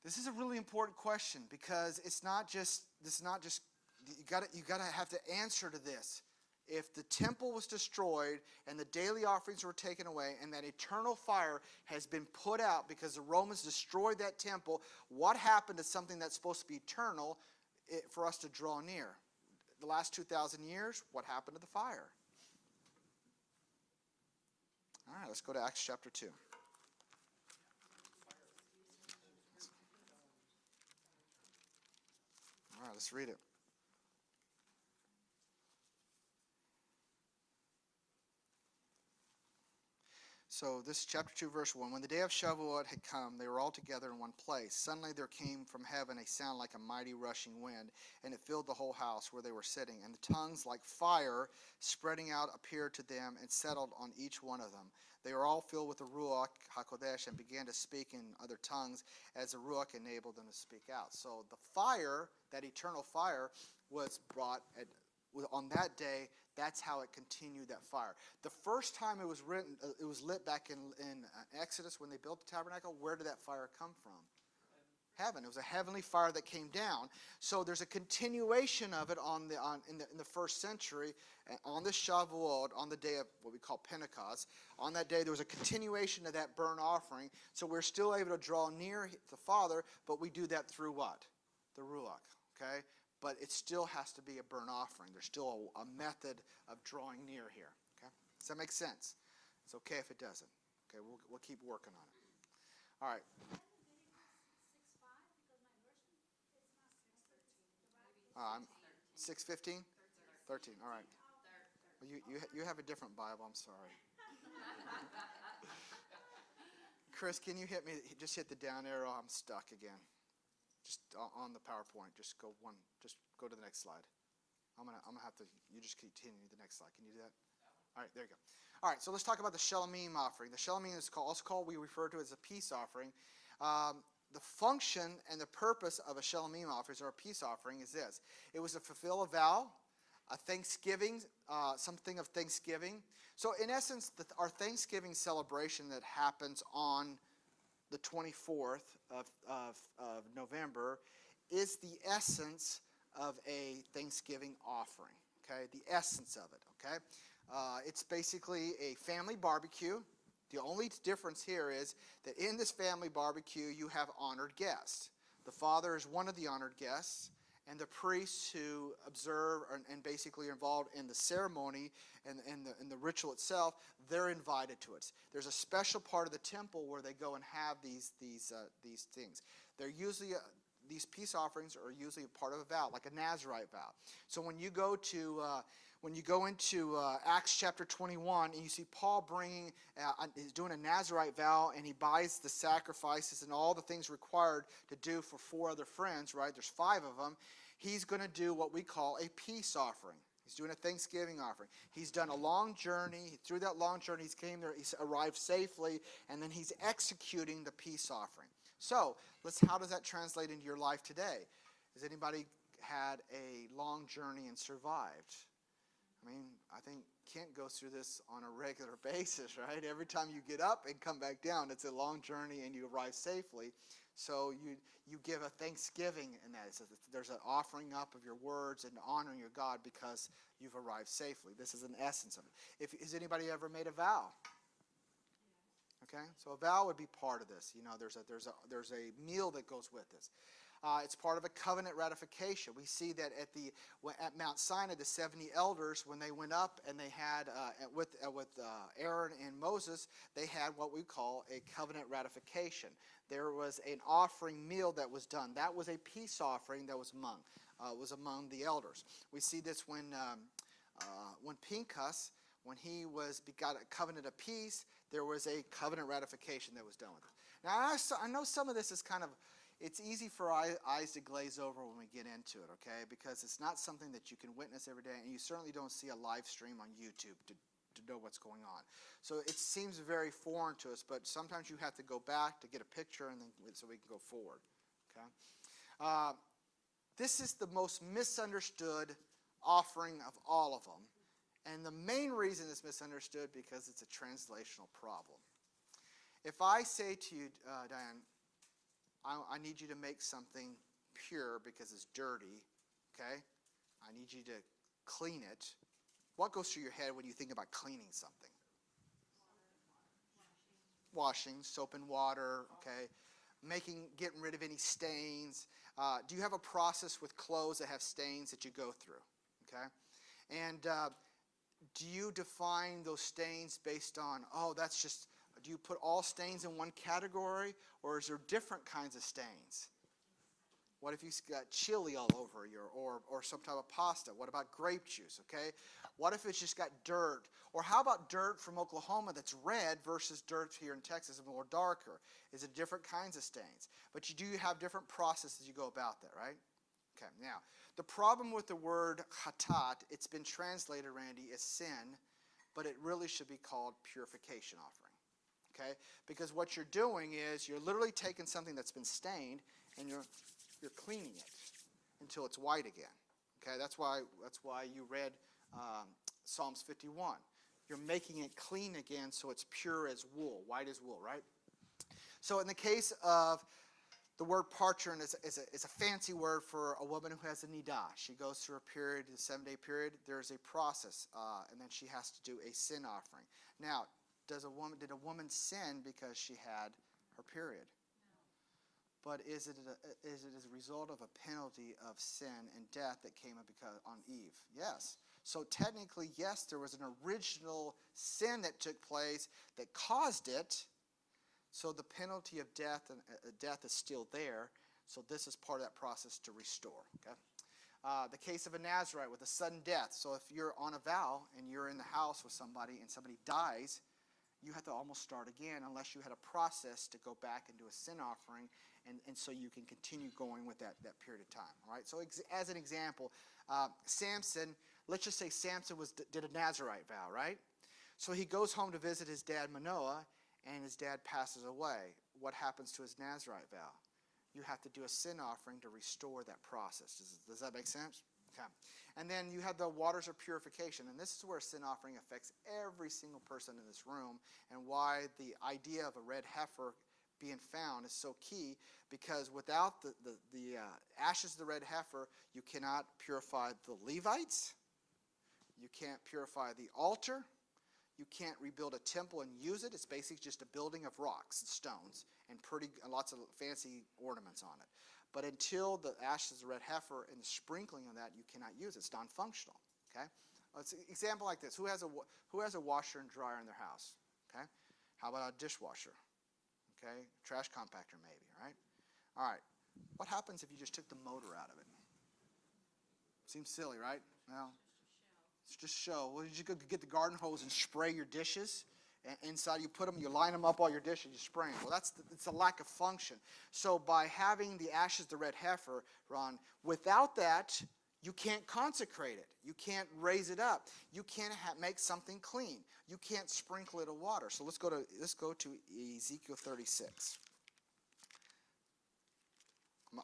This is a really important question, because it's not just you gotta have to answer to this. If the temple was destroyed and the daily offerings were taken away and that eternal fire has been put out because the Romans destroyed that temple, what happened to something that's supposed to be eternal for us to draw near? The last 2,000 years, what happened to the fire? All right, let's go to Acts chapter 2. All right, let's read it. So this is chapter 2, verse 1. When the day of Shavuot had come, they were all together in one place. Suddenly there came from heaven a sound like a mighty rushing wind, and it filled the whole house where they were sitting. And the tongues like fire spreading out appeared to them and settled on each one of them. They were all filled with the Ruach HaKodesh and began to speak in other tongues as the Ruach enabled them to speak out. So the fire, that eternal fire, was brought on that day. That's how it continued that fire. The first time it was lit back in Exodus when they built the tabernacle. Where did that fire come from? Heaven. It was a heavenly fire that came down. So there's a continuation of it in the first century, on the Shavuot, on the day of what we call Pentecost. On that day, there was a continuation of that burnt offering. So we're still able to draw near the Father, but we do that through what? The Ruach. Okay? But it still has to be a burnt offering. There's still a method of drawing near here. Okay? Does that make sense? It's okay if it doesn't. Okay, we'll keep working on it. All right. I'm 6:15? 13. All right. Well, you have a different Bible. I'm sorry. Chris, can you hit me? Just hit the down arrow. I'm stuck again. Just on the PowerPoint. Just go to the next slide. I'm gonna have to. You just continue the next slide. Can you do that? All right. There you go. All right. So let's talk about the Shalomim offering. The Shalomim is also called. We refer to it as a peace offering. The function and the purpose of a Shalomim offering or a peace offering is this. It was to fulfill a vow, a thanksgiving, something of thanksgiving. So in essence, our Thanksgiving celebration that happens on the 24th of November is the essence of a Thanksgiving offering. Okay, the essence of it. Okay, it's basically a family barbecue. The only difference here is that in this family barbecue, you have honored guests. The father is one of the honored guests, and the priests who observe and basically are involved in the ceremony and the ritual itself, they're invited to it. There's a special part of the temple where they go and have these things. They're usually these peace offerings are usually a part of a vow, like a Nazirite vow. So when you go into Acts chapter 21 and you see Paul he's doing a Nazirite vow, and he buys the sacrifices and all the things required to do for 4 other friends, right? There's 5 of them. He's going to do what we call a peace offering. He's doing a Thanksgiving offering. He's done a long journey. Through that long journey, he's arrived safely, and then he's executing the peace offering. So, how does that translate into your life today? Has anybody had a long journey and survived? I mean, I think Kent goes through this on a regular basis, right? Every time you get up and come back down, it's a long journey and you arrive safely. So you give a thanksgiving in that. There's an offering up of your words and honoring your God because you've arrived safely. This is an essence of it. Has anybody ever made a vow? Okay, so a vow would be part of this. You know, there's a meal that goes with this. It's part of a covenant ratification. We see that at Mount Sinai, the 70 elders, when they went up and they had with Aaron and Moses, they had what we call a covenant ratification. There was an offering meal that was done. That was a peace offering that was among the elders. We see this when Pinchas, when he got a covenant of peace, there was a covenant ratification that was done with it. Now, I know some of this is it's easy for eyes to glaze over when we get into it, okay? Because it's not something that you can witness every day, and you certainly don't see a live stream on YouTube to know what's going on. So it seems very foreign to us, but sometimes you have to go back to get a picture and then so we can go forward, okay? This is the most misunderstood offering of all of them. And the main reason it's misunderstood because it's a translational problem. If I say to you, Diane, I need you to make something pure because it's dirty, okay? I need you to clean it. What goes through your head when you think about cleaning something? Washing, soap and water, okay? Getting rid of any stains. Do you have a process with clothes that have stains that you go through, okay? And do you define those stains based on, do you put all stains in one category, or is there different kinds of stains? What if you got chili all over or some type of pasta? What about grape juice, okay? What if it's just got dirt? Or how about dirt from Oklahoma that's red versus dirt here in Texas and more darker? Is it different kinds of stains? But you do have different processes you go about that, right? Okay, now, the problem with the word chatat, it's been translated, Randy, as sin, but it really should be called purification offering, okay? Because what you're doing is you're literally taking something that's been stained and you're cleaning it until it's white again, okay? That's why you read Psalms 51. You're making it clean again so it's pure as wool, white as wool, right? So in the case of the word parchment is a fancy word for a woman who has a nidah. She goes through a period, a 7-day period. There's a process, and then she has to do a sin offering. Now, did a woman sin because she had her period? No. But is it as a result of a penalty of sin and death that came on Eve? Yes. So technically, yes, there was an original sin that took place that caused it. So the penalty of death is still there. So this is part of that process to restore. Okay. The case of a Nazarite with a sudden death. So if you're on a vow and you're in the house with somebody and somebody dies, you have to almost start again unless you had a process to go back and do a sin offering, and so you can continue going with that period of time. All right. So as an example, Samson. Let's just say Samson did a Nazarite vow, right? So he goes home to visit his dad Manoah, and his dad passes away. What happens to his Nazarite vow? You have to do a sin offering to restore that process. Does that make sense? Okay. And then you have the waters of purification, and this is where sin offering affects every single person in this room, and why the idea of a red heifer being found is so key, because without the ashes of the red heifer, you cannot purify the Levites, you can't purify the altar, you can't rebuild a temple and use it. It's basically just a building of rocks and stones and lots of fancy ornaments on it. But until the ashes of the red heifer and the sprinkling of that, you cannot use it. It's non-functional. Okay. Let's example like this. Who has a washer and dryer in their house? Okay. How about a dishwasher? Okay. Trash compactor maybe. Right. All right. What happens if you just took the motor out of it? Seems silly, right? Well, it's just show. Well, you go get the garden hose and spray your dishes. And inside you put them, you line them up, all your dishes, you spray them. Well, it's a lack of function. So by having the ashes of the red heifer, Ron, without that, you can't consecrate it. You can't raise it up. You can't make something clean. You can't sprinkle it with water. So let's go to Ezekiel 36.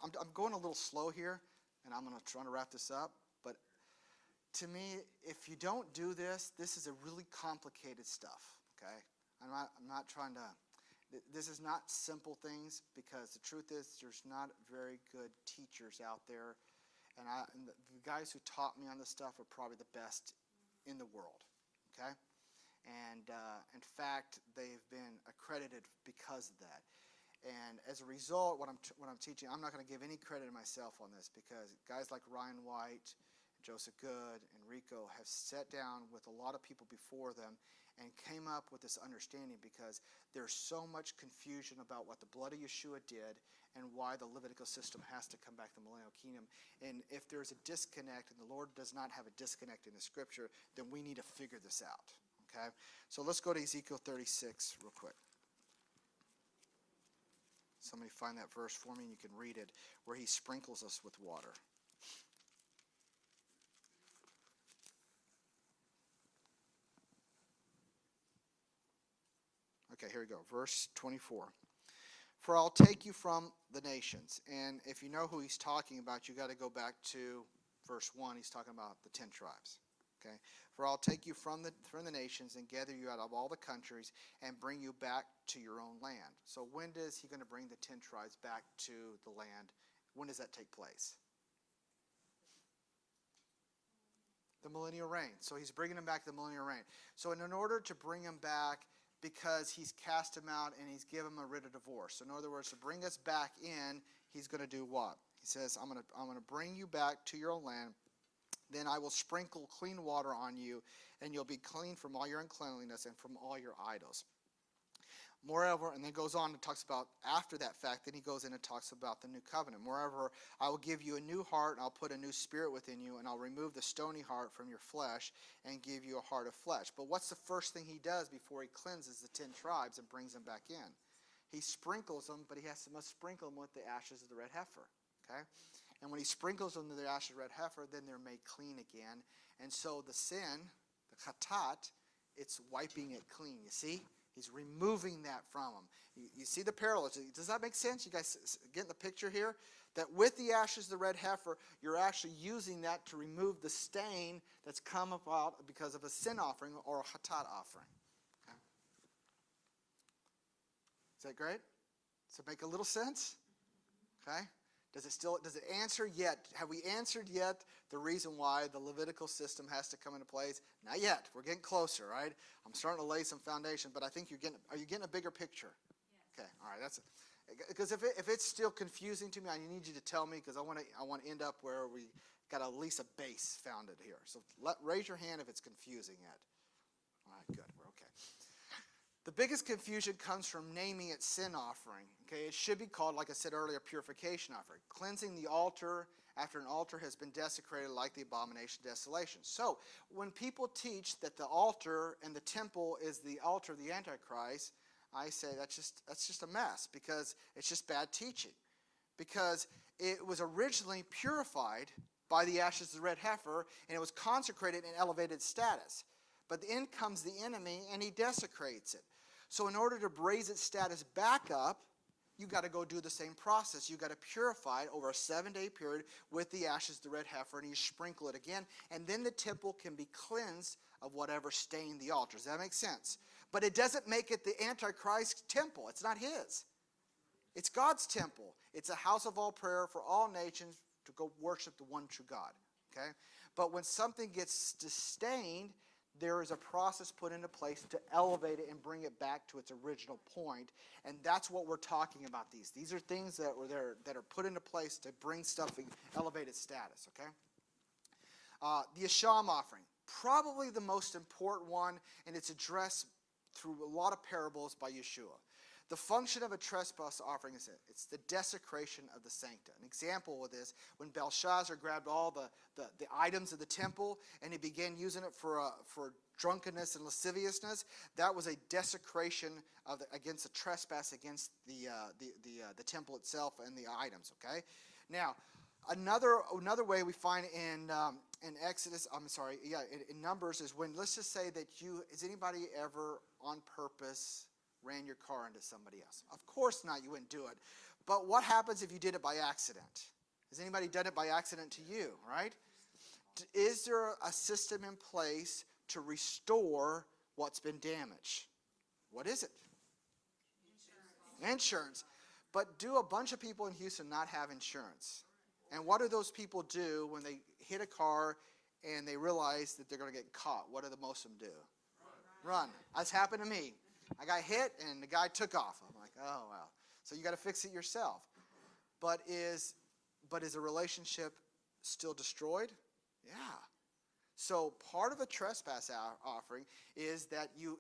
I'm going a little slow here, and I'm going to try to wrap this up. But to me, if you don't do this, this is a really complicated stuff. Okay, I'm not trying to. This is not simple things, because the truth is there's not very good teachers out there, and the guys who taught me on this stuff are probably the best in the world. Okay, and in fact they've been accredited because of that. And as a result, what I'm teaching, I'm not going to give any credit to myself on this, because guys like Ryan White, Joseph Good, and Rico have sat down with a lot of people before them and came up with this understanding, because there's so much confusion about what the blood of Yeshua did and why the Levitical system has to come back to the millennial kingdom. And if there's a disconnect, and the Lord does not have a disconnect in the scripture, then we need to figure this out. Okay? So let's go to Ezekiel 36 real quick. Somebody find that verse for me and you can read it, where he sprinkles us with water. Okay, here we go. Verse 24. For I'll take you from the nations. And if you know who he's talking about, you got to go back to verse 1. He's talking about the 10 tribes. Okay? For I'll take you from the nations and gather you out of all the countries and bring you back to your own land. So when is he going to bring the 10 tribes back to the land? When does that take place? The millennial reign. So he's bringing them back to the millennial reign. So in order to bring them back, because he's cast them out and he's given them a writ of divorce. So in other words, to bring us back in, he's going to do what? He says, I'm going to bring you back to your own land. Then I will sprinkle clean water on you, and you'll be clean from all your uncleanliness and from all your idols. Moreover, and then goes on and talks about after that fact, then he goes in and talks about the new covenant. Moreover, I will give you a new heart, and I'll put a new spirit within you, and I'll remove the stony heart from your flesh and give you a heart of flesh. But what's the first thing he does before he cleanses the 10 tribes and brings them back in? He sprinkles them, but he must sprinkle them with the ashes of the red heifer. Okay? And when he sprinkles them with the ashes of the red heifer, then they're made clean again. And so the sin, the chatat, it's wiping it clean. You see? He's removing that from them. You see the parallels. Does that make sense? You guys getting the picture here? That with the ashes of the red heifer, you're actually using that to remove the stain that's come about because of a sin offering or a hatat offering. Okay. Is that great? Does it make a little sense? Okay. Does it answer yet? Have we answered yet the reason why the Levitical system has to come into place? Not yet. We're getting closer, right? I'm starting to lay some foundation, but I think are you getting a bigger picture? Yes. Okay, all right, that's it. Because if it's still confusing to me, I need you to tell me, because I want to end up where we got at least a base founded here. So raise your hand if it's confusing yet. All right, good, we're okay. The biggest confusion comes from naming it sin offering. Okay, it should be called, like I said earlier, purification offering. Cleansing the altar after an altar has been desecrated, like the abomination of desolation. So, when people teach that the altar and the temple is the altar of the Antichrist, I say that's just a mess, because it's just bad teaching. Because it was originally purified by the ashes of the red heifer, and it was consecrated in elevated status. But then comes the enemy, and he desecrates it. So in order to raise its status back up, you got to go do the same process. You got to purify it over a 7-day period with the ashes of the red heifer, and you sprinkle it again, and then the temple can be cleansed of whatever stained the altar. Does that make sense? But it doesn't make it the Antichrist temple. It's not his. It's God's temple. It's a house of all prayer for all nations to go worship the one true God. Okay? But when something gets stained, there is a process put into place to elevate it and bring it back to its original point. And that's what we're talking about these. These are things that are put into place to bring stuff in elevated status, okay? The Asham offering, probably the most important one, and it's addressed through a lot of parables by Yeshua. The function of a trespass offering is it's the desecration of the sancta. An example of this, when Belshazzar grabbed all the items of the temple and he began using it for drunkenness and lasciviousness, that was a desecration against a trespass against the temple itself and the items. Okay, now another way we find in Exodus, in Numbers, is when, let's just say that has anybody ever on purpose ran your car into somebody else? Of course not, you wouldn't do it. But what happens if you did it by accident? Has anybody done it by accident to you, right? Is there a system in place to restore what's been damaged? What is it? Insurance. But do a bunch of people in Houston not have insurance? And what do those people do when they hit a car and they realize that they're going to get caught? What do the most of them do? Run. That's happened to me. I got hit and the guy took off. I'm like, oh, well. So you got to fix it yourself. But is a relationship still destroyed? Yeah. So part of a trespass offering is that you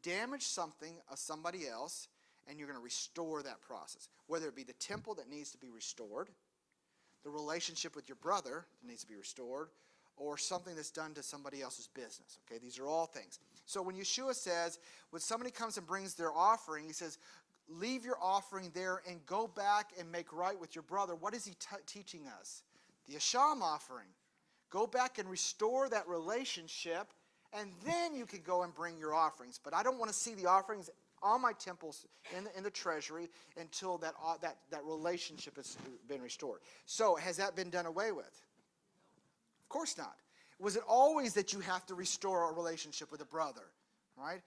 damage something of somebody else, and you're going to restore that process. Whether it be the temple that needs to be restored, the relationship with your brother that needs to be restored, or something that's done to somebody else's business. Okay, these are all things. So when Yeshua says, when somebody comes and brings their offering, he says, leave your offering there and go back and make right with your brother. What is he teaching us? The Asham offering. Go back and restore that relationship, and then you can go and bring your offerings. But I don't want to see the offerings on my temples in the treasury until that relationship has been restored. So has that been done away with? Of course not. Was it always that you have to restore a relationship with a brother? Right?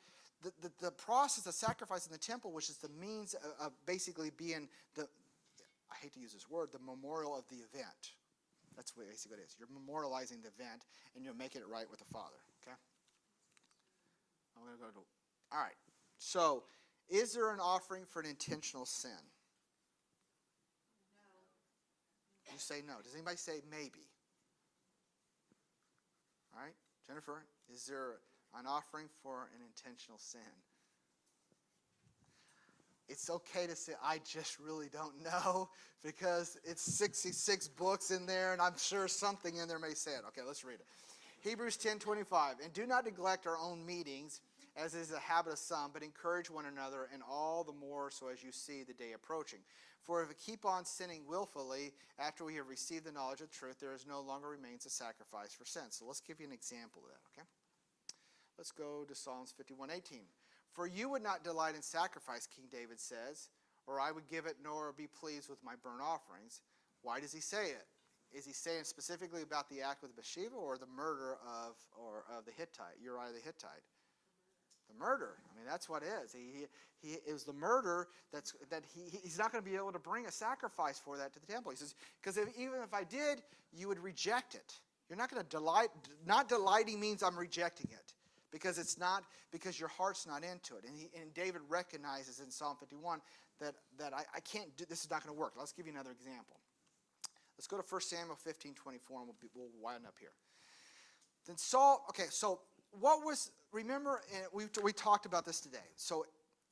The process of sacrifice in the temple, which is the means of basically being I hate to use this word, the memorial of the event. That's basically what it is. You're memorializing the event, and you're making it right with the Father. Okay? I'm going to go to... All right. So, is there an offering for an intentional sin? No. You say no. Does anybody say maybe? All right. Jennifer, is there an offering for an intentional sin? It's okay to say, I just really don't know, because it's 66 books in there, and I'm sure something in there may say it. Okay, let's read it. Hebrews 10:25, and do not neglect our own meetings, as is the habit of some, but encourage one another, and all the more so as you see the day approaching. For if we keep on sinning willfully after we have received the knowledge of truth, there is no longer remains a sacrifice for sin. So let's give you an example of that, okay? Let's go to Psalms 51:18. For you would not delight in sacrifice, King David says, or I would give it nor be pleased with my burnt offerings. Why does he say it? Is he saying specifically about the act with Bathsheba or the murder of the Hittite, Uriah the Hittite? The murder. I mean, that's what it is. It was the murder he's not going to be able to bring a sacrifice for that to the temple. He says, because even if I did, you would reject it. You're not going to delight. Not delighting means I'm rejecting it. Because your heart's not into it. And David recognizes in Psalm 51 that I can't do, this is not going to work. Let's give you another example. Let's go to 1 Samuel 15:24 and we'll wind up here. Then Saul, okay, so remember, we talked about this today. So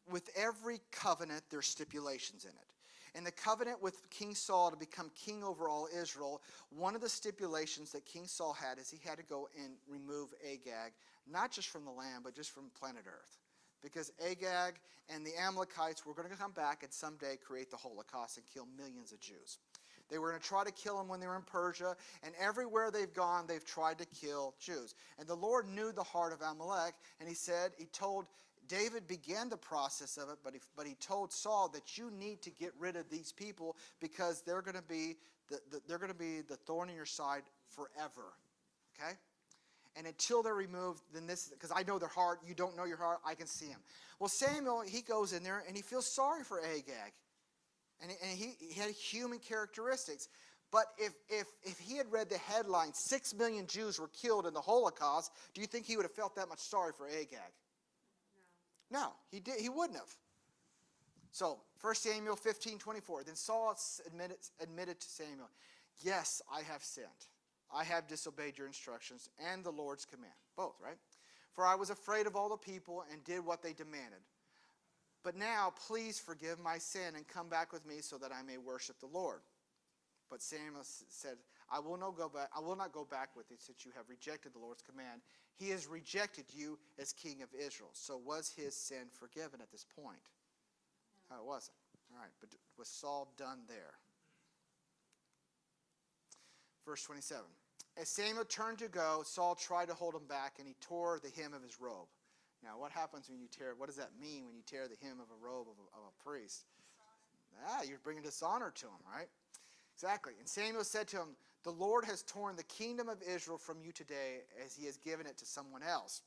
with every covenant, there's stipulations in it. And the covenant with King Saul to become king over all Israel, one of the stipulations that King Saul had is he had to go and remove Agag, not just from the land, but just from planet Earth. Because Agag and the Amalekites were going to come back and someday create the Holocaust and kill millions of Jews. They were going to try to kill them when they were in Persia, and everywhere they've gone, they've tried to kill Jews. And the Lord knew the heart of Amalek, and he told David began the process of it, but he told Saul that you need to get rid of these people because they're going to be the thorn in your side forever. Okay? And until they're removed, then because I know their heart, you don't know your heart, I can see him. Well, Samuel, he goes in there and he feels sorry for Agag. And he had human characteristics. But if he had read the headline, 6 million Jews were killed in the Holocaust, do you think he would have felt that much sorry for Agag? No, he wouldn't have. So, 1 Samuel 15:24. Then Saul admitted to Samuel, yes, I have sinned. I have disobeyed your instructions and the Lord's command. Both, right? For I was afraid of all the people and did what they demanded. But now, please forgive my sin and come back with me so that I may worship the Lord. But Samuel said, I will not go back with you since you have rejected the Lord's command. He has rejected you as king of Israel. So was his sin forgiven at this point? No, it wasn't. All right, but was Saul done there? Verse 27. As Samuel turned to go, Saul tried to hold him back, and he tore the hem of his robe. Now, what happens when you tear? What does that mean when you tear the hem of a robe of a priest? You're bringing dishonor to him, right? Exactly. And Samuel said to him, the Lord has torn the kingdom of Israel from you today as he has given it to someone else.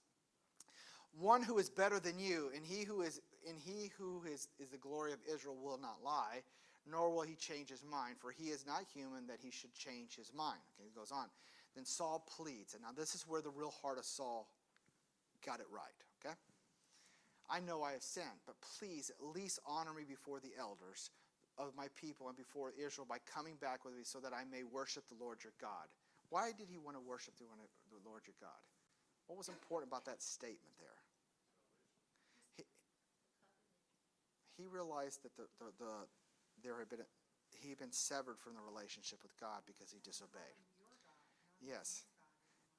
One who is better than you, and he who is the glory of Israel will not lie, nor will he change his mind, for he is not human that he should change his mind. Okay, he goes on. Then Saul pleads. And now this is where the real heart of Saul got it right. Okay? I know I have sinned, but please at least honor me before the elders of my people and before Israel by coming back with me so that I may worship the Lord your God. Why did he want to worship the Lord your God? What was important about that statement there? He realized that he had been severed from the relationship with God because he disobeyed. Yes.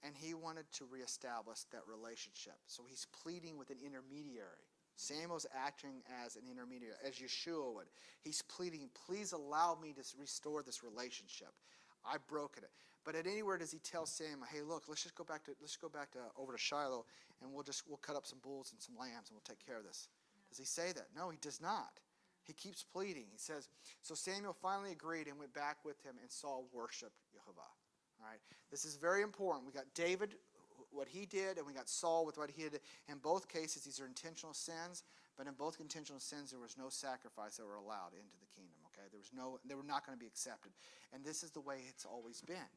And he wanted to reestablish that relationship. So he's pleading with an intermediary. Samuel's acting as an intermediary, as Yeshua would. He's pleading, please allow me to restore this relationship. I've broken it. But at anywhere does he tell Samuel, hey, look, let's go back over to Shiloh, and we'll cut up some bulls and some lambs, and we'll take care of this. Does he say that? No, he does not. He keeps pleading. He says, so Samuel finally agreed and went back with him, and Saul worshipped Jehovah. All right, this is very important. We got David, what he did, and we got Saul with what he did. In both cases, these are intentional sins, but in both intentional sins, there was no sacrifice that were allowed into the kingdom. Okay, they were not going to be accepted, and this is the way it's always been.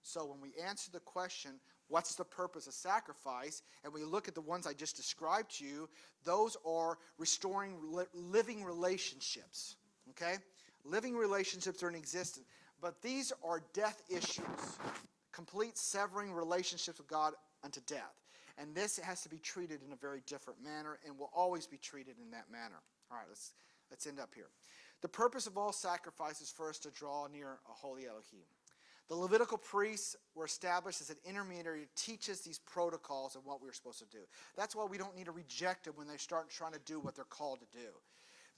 So when we answer the question, what's the purpose of sacrifice, and we look at the ones I just described to you, those are restoring living relationships. Okay, living relationships are in existence. But these are death issues, complete severing relationships with God unto death. And this has to be treated in a very different manner and will always be treated in that manner. All right, let's end up here. The purpose of all sacrifice is for us to draw near a holy Elohim. The Levitical priests were established as an intermediary to teach us these protocols of what we're supposed to do. That's why we don't need to reject them when they start trying to do what they're called to do.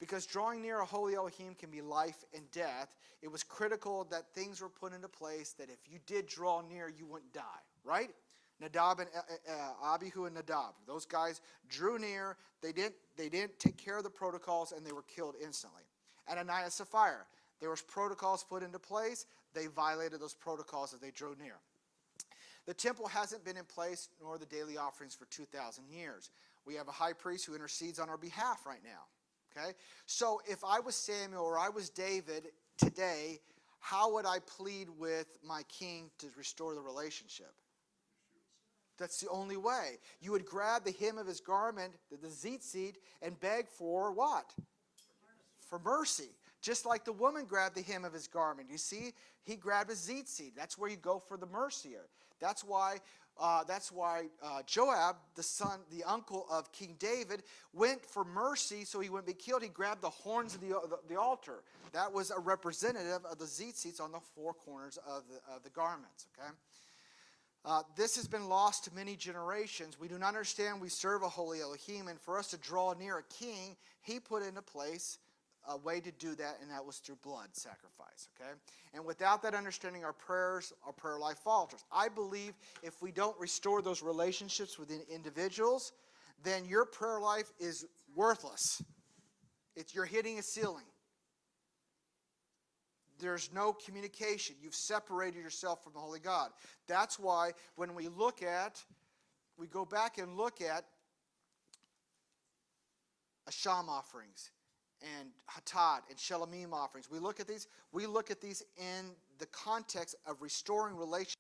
Because drawing near a holy Elohim can be life and death. It was critical that things were put into place that if you did draw near, you wouldn't die, right? Nadab and Abihu and Nadab. Those guys drew near. They didn't take care of the protocols, and they were killed instantly. Ananias and Sapphira. There was protocols put into place. They violated those protocols as they drew near. The temple hasn't been in place, nor the daily offerings, for 2,000 years. We have a high priest who intercedes on our behalf right now. Okay? So if I was Samuel or I was David today, how would I plead with my king to restore the relationship? That's the only way. You would grab the hem of his garment, the tzitzit, and beg for what? For mercy. Just like the woman grabbed the hem of his garment. You see, he grabbed a tzitzit. That's where you go for the mercy. That's why Joab, the uncle of King David, went for mercy so he wouldn't be killed. He grabbed the horns of the altar. That was a representative of the tzitzits on the four corners of the garments. Okay. This has been lost to many generations. We do not understand we serve a holy Elohim, and for us to draw near a king, he put into place a way to do that, and that was through blood sacrifice. Okay? And without that understanding, our prayer life falters. I believe if we don't restore those relationships within individuals, then your prayer life is worthless. You're hitting a ceiling. There's no communication. You've separated yourself from the Holy God. That's why when we go back and look at Asham offerings and Hatat and Shelamim offerings. We look at these in the context of restoring relationships